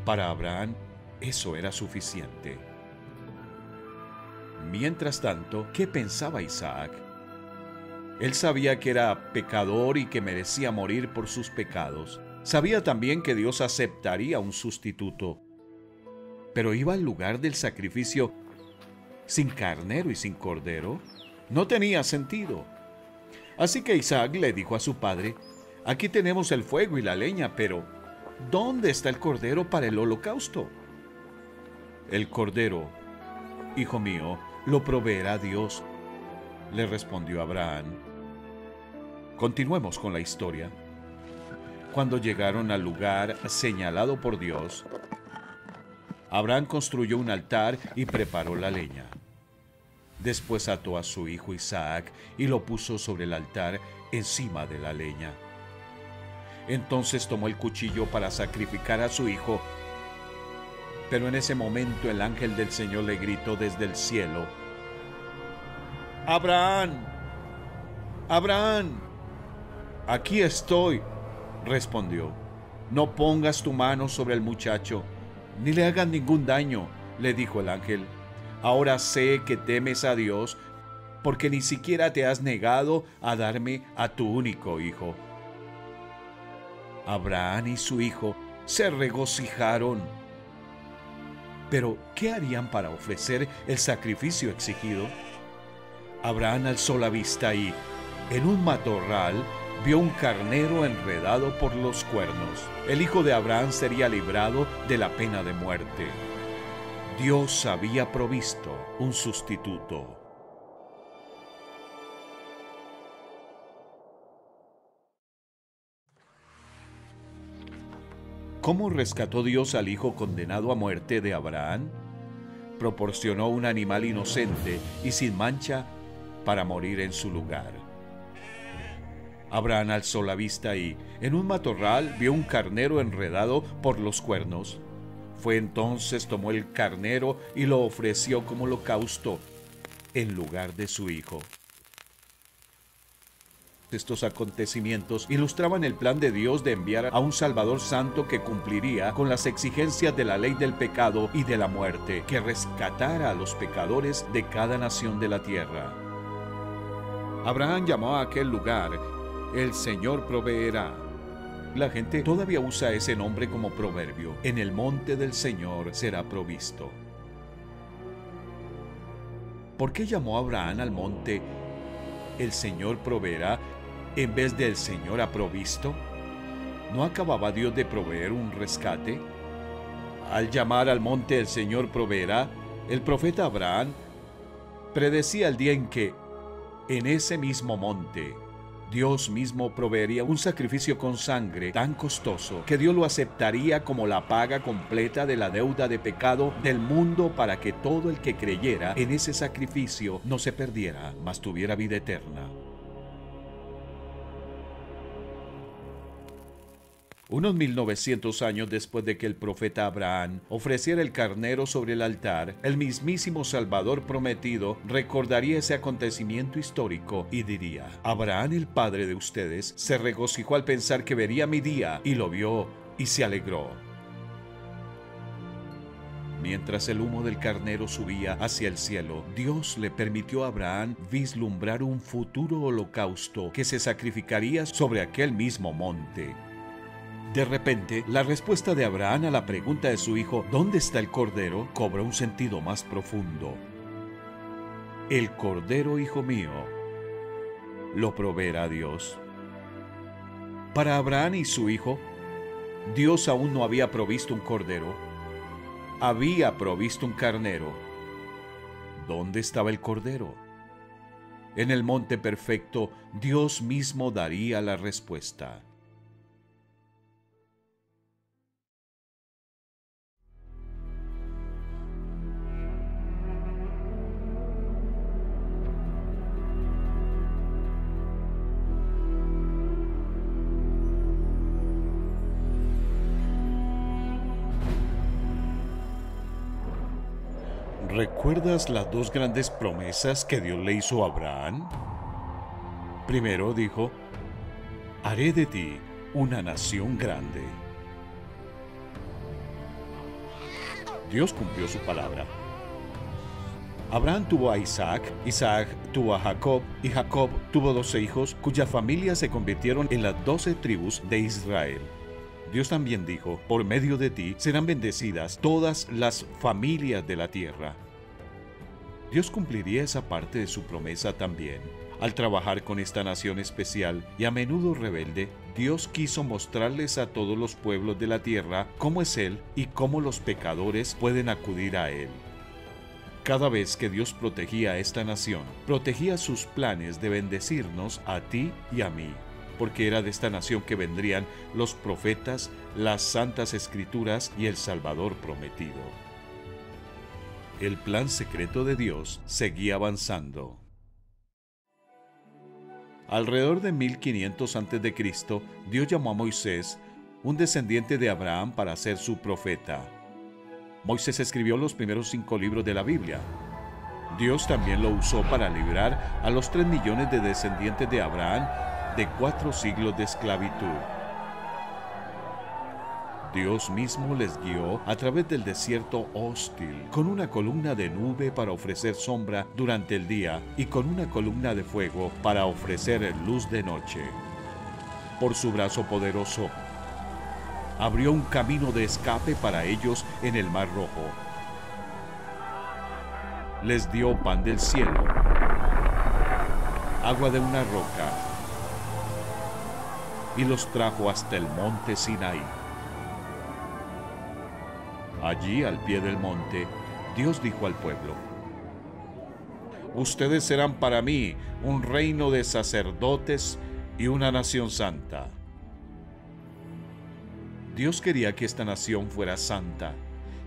Para Abraham, eso era suficiente. Mientras tanto, ¿qué pensaba Isaac? Él sabía que era pecador y que merecía morir por sus pecados. Sabía también que Dios aceptaría un sustituto. Pero iba al lugar del sacrificio sin carnero y sin cordero. No tenía sentido. Así que Isaac le dijo a su padre, aquí tenemos el fuego y la leña, pero ¿dónde está el cordero para el holocausto? El cordero, hijo mío, lo proveerá Dios, le respondió Abraham. Continuemos con la historia. Cuando llegaron al lugar señalado por Dios, Abraham construyó un altar y preparó la leña. Después ató a su hijo Isaac y lo puso sobre el altar encima de la leña. Entonces tomó el cuchillo para sacrificar a su hijo. Pero en ese momento el ángel del Señor le gritó desde el cielo: ¡Abraham! ¡Abraham! Aquí estoy, respondió. No pongas tu mano sobre el muchacho, ni le hagas ningún daño, le dijo el ángel. Ahora sé que temes a Dios, porque ni siquiera te has negado a darme a tu único hijo. Abraham y su hijo se regocijaron. Pero, ¿qué harían para ofrecer el sacrificio exigido? Abraham alzó la vista y, en un matorral, vio un carnero enredado por los cuernos. El hijo de Abraham sería librado de la pena de muerte. Dios había provisto un sustituto. ¿Cómo rescató Dios al hijo condenado a muerte de Abraham? Proporcionó un animal inocente y sin mancha para morir en su lugar. Abraham alzó la vista y, en un matorral, vio un carnero enredado por los cuernos. Fue entonces tomó el carnero y lo ofreció como holocausto en lugar de su hijo. Estos acontecimientos ilustraban el plan de Dios de enviar a un Salvador santo que cumpliría con las exigencias de la ley del pecado y de la muerte, que rescatara a los pecadores de cada nación de la tierra. Abraham llamó a aquel lugar El Señor proveerá. La gente todavía usa ese nombre como proverbio. En el monte del Señor será provisto. ¿Por qué llamó Abraham al monte El Señor proveerá en vez de El Señor ha provisto? ¿No acababa Dios de proveer un rescate? Al llamar al monte El Señor proveerá, el profeta Abraham predecía el día en que, en ese mismo monte, Dios mismo proveería un sacrificio con sangre tan costoso que Dios lo aceptaría como la paga completa de la deuda de pecado del mundo, para que todo el que creyera en ese sacrificio no se perdiera, mas tuviera vida eterna. Unos 1900 años después de que el profeta Abraham ofreciera el carnero sobre el altar, el mismísimo Salvador prometido recordaría ese acontecimiento histórico y diría: Abraham, el padre de ustedes, se regocijó al pensar que vería mi día, y lo vio y se alegró. Mientras el humo del carnero subía hacia el cielo, Dios le permitió a Abraham vislumbrar un futuro holocausto que se sacrificaría sobre aquel mismo monte. De repente, la respuesta de Abraham a la pregunta de su hijo, ¿dónde está el cordero?, cobró un sentido más profundo. El cordero, hijo mío, lo proveerá Dios. Para Abraham y su hijo, Dios aún no había provisto un cordero. Había provisto un carnero. ¿Dónde estaba el cordero? En el monte perfecto, Dios mismo daría la respuesta. ¿Recuerdas las dos grandes promesas que Dios le hizo a Abraham? Primero dijo, haré de ti una nación grande. Dios cumplió su palabra. Abraham tuvo a Isaac, Isaac tuvo a Jacob, y Jacob tuvo 12 hijos, cuyas familias se convirtieron en las 12 tribus de Israel. Dios también dijo, por medio de ti serán bendecidas todas las familias de la tierra. Dios cumpliría esa parte de su promesa también. Al trabajar con esta nación especial y a menudo rebelde, Dios quiso mostrarles a todos los pueblos de la tierra cómo es Él y cómo los pecadores pueden acudir a Él. Cada vez que Dios protegía a esta nación, protegía sus planes de bendecirnos a ti y a mí, porque era de esta nación que vendrían los profetas, las santas escrituras y el Salvador prometido. El plan secreto de Dios seguía avanzando. Alrededor de 1500 a.C., Dios llamó a Moisés, un descendiente de Abraham, para ser su profeta. Moisés escribió los primeros 5 libros de la Biblia. Dios también lo usó para librar a los 3 millones de descendientes de Abraham de 4 siglos de esclavitud. Dios mismo les guió a través del desierto hostil, con una columna de nube para ofrecer sombra durante el día y con una columna de fuego para ofrecer luz de noche. Por su brazo poderoso, abrió un camino de escape para ellos en el Mar Rojo. Les dio pan del cielo, agua de una roca, y los trajo hasta el monte Sinaí. Allí, al pie del monte, Dios dijo al pueblo, ustedes serán para mí un reino de sacerdotes y una nación santa. Dios quería que esta nación fuera santa,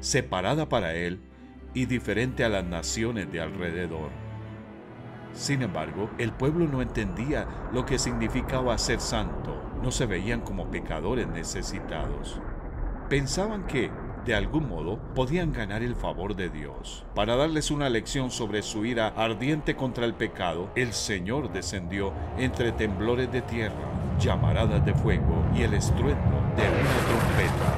separada para Él y diferente a las naciones de alrededor. Sin embargo, el pueblo no entendía lo que significaba ser santo. No se veían como pecadores necesitados. Pensaban que, de algún modo, podían ganar el favor de Dios. Para darles una lección sobre su ira ardiente contra el pecado, el Señor descendió entre temblores de tierra, llamaradas de fuego y el estruendo de una trompeta.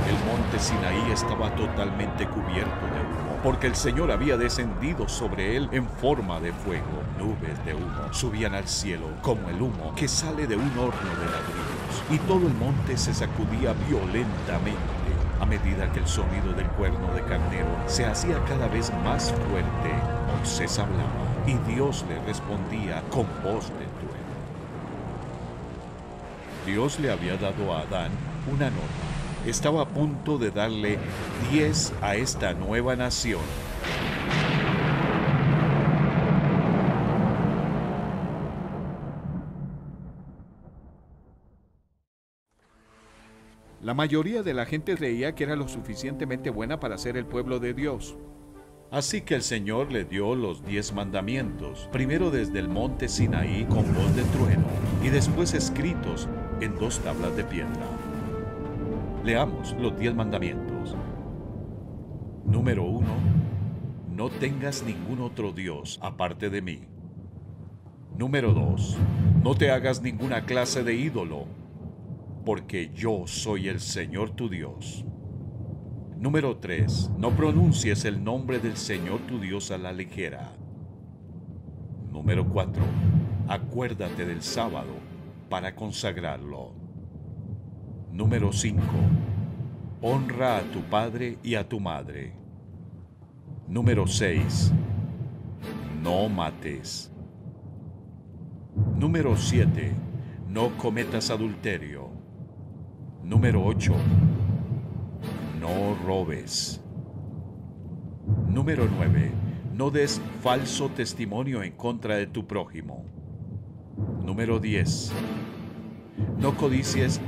El monte Sinaí estaba totalmente cubierto de humo, porque el Señor había descendido sobre él en forma de fuego. Nubes de humo subían al cielo como el humo que sale de un horno de ladrillos, y todo el monte se sacudía violentamente a medida que el sonido del cuerno de carnero se hacía cada vez más fuerte. Moisés hablaba y Dios le respondía con voz de trueno. Dios le había dado a Adán una norma. Estaba a punto de darle 10 a esta nueva nación. La mayoría de la gente creía que era lo suficientemente buena para ser el pueblo de Dios. Así que el Señor le dio los 10 mandamientos, primero desde el monte Sinaí con voz de trueno y después escritos en 2 tablas de piedra. Leamos los 10 mandamientos. Número 1. No tengas ningún otro Dios aparte de mí. Número 2. No te hagas ninguna clase de ídolo, porque yo soy el Señor tu Dios. Número 3. No pronuncies el nombre del Señor tu Dios a la ligera. Número 4. Acuérdate del sábado para consagrarlo. Número 5. Honra a tu padre y a tu madre. Número 6. No mates. Número 7. No cometas adulterio. Número 8. No robes. Número 9. No des falso testimonio en contra de tu prójimo. Número 10. No codicies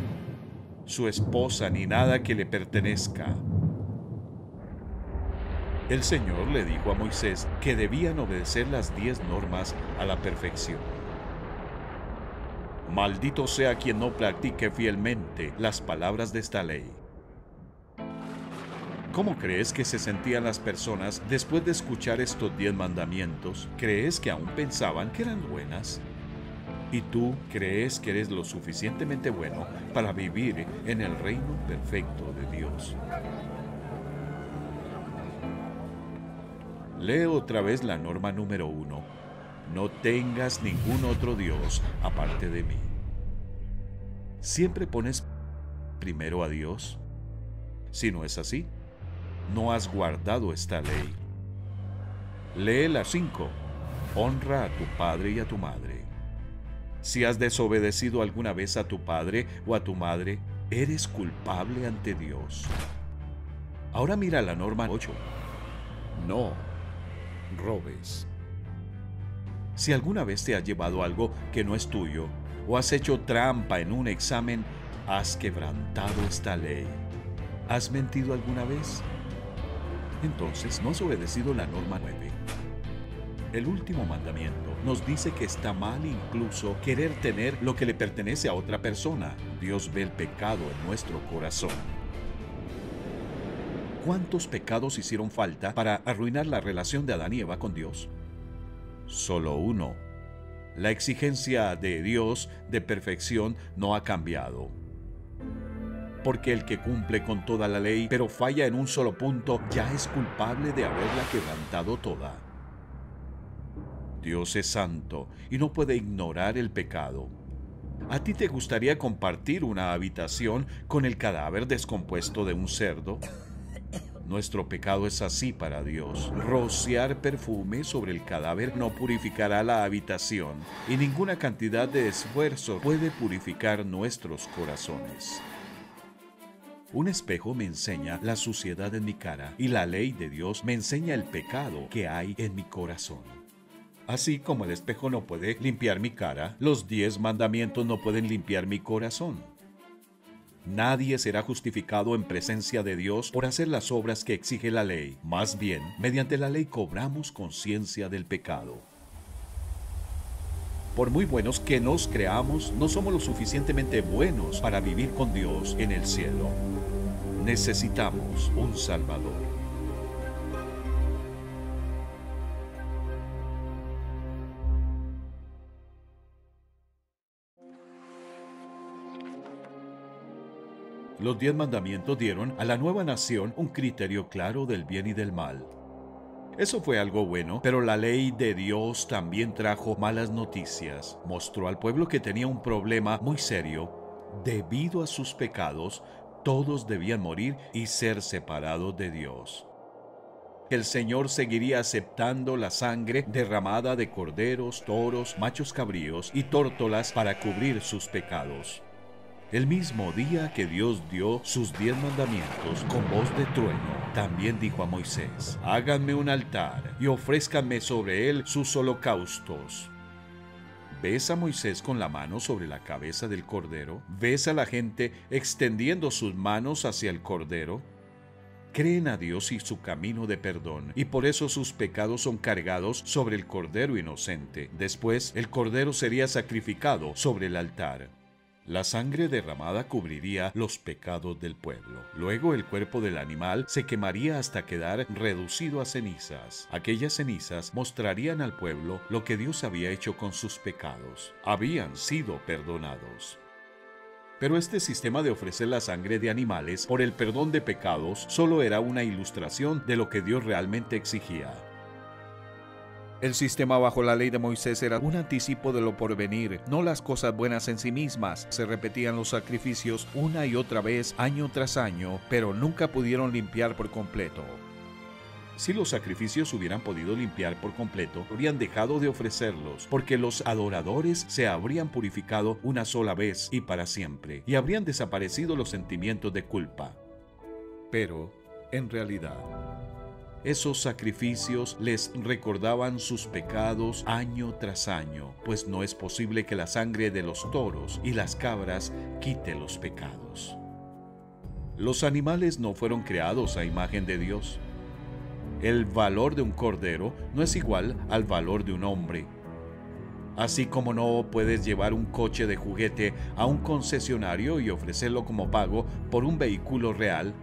su esposa ni nada que le pertenezca. El Señor le dijo a Moisés que debían obedecer las 10 normas a la perfección. Maldito sea quien no practique fielmente las palabras de esta ley. ¿Cómo crees que se sentían las personas después de escuchar estos 10 mandamientos? ¿Crees que aún pensaban que eran buenas? ¿Y tú crees que eres lo suficientemente bueno para vivir en el reino perfecto de Dios? Lee otra vez la norma número 1. No tengas ningún otro Dios aparte de mí. ¿Siempre pones primero a Dios? Si no es así, no has guardado esta ley. Lee la 5. Honra a tu padre y a tu madre. Si has desobedecido alguna vez a tu padre o a tu madre, eres culpable ante Dios. Ahora mira la norma 8. No robes. Si alguna vez te has llevado algo que no es tuyo o has hecho trampa en un examen, has quebrantado esta ley. ¿Has mentido alguna vez? Entonces no has obedecido la norma 9. El último mandamiento nos dice que está mal incluso querer tener lo que le pertenece a otra persona. Dios ve el pecado en nuestro corazón. ¿Cuántos pecados hicieron falta para arruinar la relación de Adán y Eva con Dios? Solo uno. La exigencia de Dios de perfección no ha cambiado. Porque el que cumple con toda la ley, pero falla en un solo punto, ya es culpable de haberla quebrantado toda. Dios es santo y no puede ignorar el pecado. ¿A ti te gustaría compartir una habitación con el cadáver descompuesto de un cerdo? Nuestro pecado es así para Dios. Rociar perfume sobre el cadáver no purificará la habitación, y ninguna cantidad de esfuerzo puede purificar nuestros corazones. Un espejo me enseña la suciedad en mi cara, y la ley de Dios me enseña el pecado que hay en mi corazón. Así como el espejo no puede limpiar mi cara, los 10 mandamientos no pueden limpiar mi corazón. Nadie será justificado en presencia de Dios por hacer las obras que exige la ley. Más bien, mediante la ley cobramos conciencia del pecado. Por muy buenos que nos creamos, no somos lo suficientemente buenos para vivir con Dios en el cielo. Necesitamos un Salvador. Los 10 mandamientos dieron a la nueva nación un criterio claro del bien y del mal. Eso fue algo bueno, pero la ley de Dios también trajo malas noticias. Mostró al pueblo que tenía un problema muy serio. Debido a sus pecados, todos debían morir y ser separados de Dios. El Señor seguiría aceptando la sangre derramada de corderos, toros, machos cabríos y tórtolas para cubrir sus pecados. El mismo día que Dios dio sus 10 mandamientos con voz de trueno, también dijo a Moisés: háganme un altar y ofrézcanme sobre él sus holocaustos. ¿Ves a Moisés con la mano sobre la cabeza del cordero? ¿Ves a la gente extendiendo sus manos hacia el cordero? Creen a Dios y su camino de perdón, y por eso sus pecados son cargados sobre el cordero inocente. Después, el cordero sería sacrificado sobre el altar. La sangre derramada cubriría los pecados del pueblo. Luego el cuerpo del animal se quemaría hasta quedar reducido a cenizas. Aquellas cenizas mostrarían al pueblo lo que Dios había hecho con sus pecados. Habían sido perdonados. Pero este sistema de ofrecer la sangre de animales por el perdón de pecados solo era una ilustración de lo que Dios realmente exigía. El sistema bajo la ley de Moisés era un anticipo de lo porvenir, no las cosas buenas en sí mismas. Se repetían los sacrificios una y otra vez, año tras año, pero nunca pudieron limpiar por completo. Si los sacrificios hubieran podido limpiar por completo, habrían dejado de ofrecerlos, porque los adoradores se habrían purificado una sola vez y para siempre, y habrían desaparecido los sentimientos de culpa. Pero, en realidad, esos sacrificios les recordaban sus pecados año tras año, pues no es posible que la sangre de los toros y las cabras quite los pecados. Los animales no fueron creados a imagen de Dios. El valor de un cordero no es igual al valor de un hombre. Así como no puedes llevar un coche de juguete a un concesionario y ofrecerlo como pago por un vehículo real,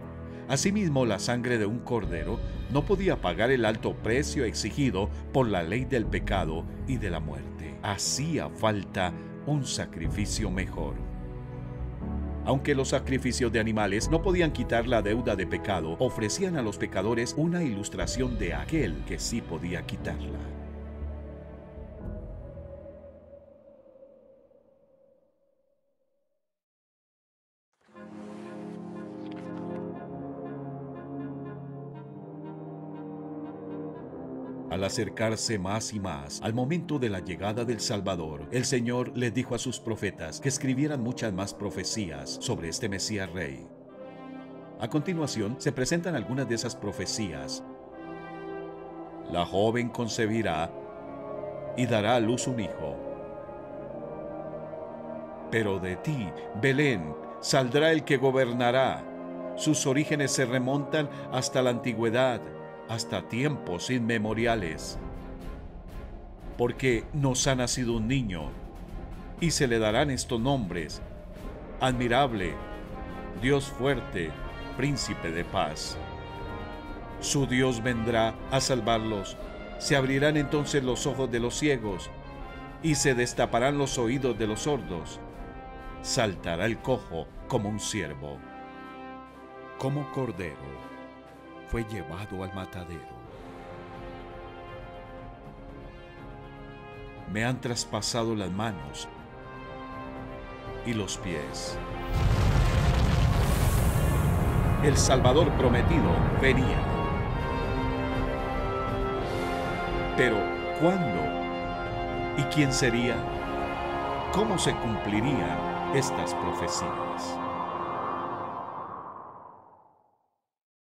Asimismo, la sangre de un cordero no podía pagar el alto precio exigido por la ley del pecado y de la muerte. Hacía falta un sacrificio mejor. Aunque los sacrificios de animales no podían quitar la deuda de pecado, ofrecían a los pecadores una ilustración de aquel que sí podía quitarla. Al acercarse más y más al momento de la llegada del Salvador, el Señor les dijo a sus profetas que escribieran muchas más profecías sobre este Mesías Rey. A continuación, se presentan algunas de esas profecías. La joven concebirá y dará a luz un hijo. Pero de ti, Belén, saldrá el que gobernará. Sus orígenes se remontan hasta la antigüedad, hasta tiempos inmemoriales. Porque nos ha nacido un niño, y se le darán estos nombres: Admirable, Dios fuerte, Príncipe de paz. Su Dios vendrá a salvarlos. Se abrirán entonces los ojos de los ciegos, y se destaparán los oídos de los sordos. Saltará el cojo como un ciervo. Como cordero fue llevado al matadero. Me han traspasado las manos y los pies. El Salvador prometido venía. Pero, ¿cuándo? ¿Y quién sería? ¿Cómo se cumplirían estas profecías?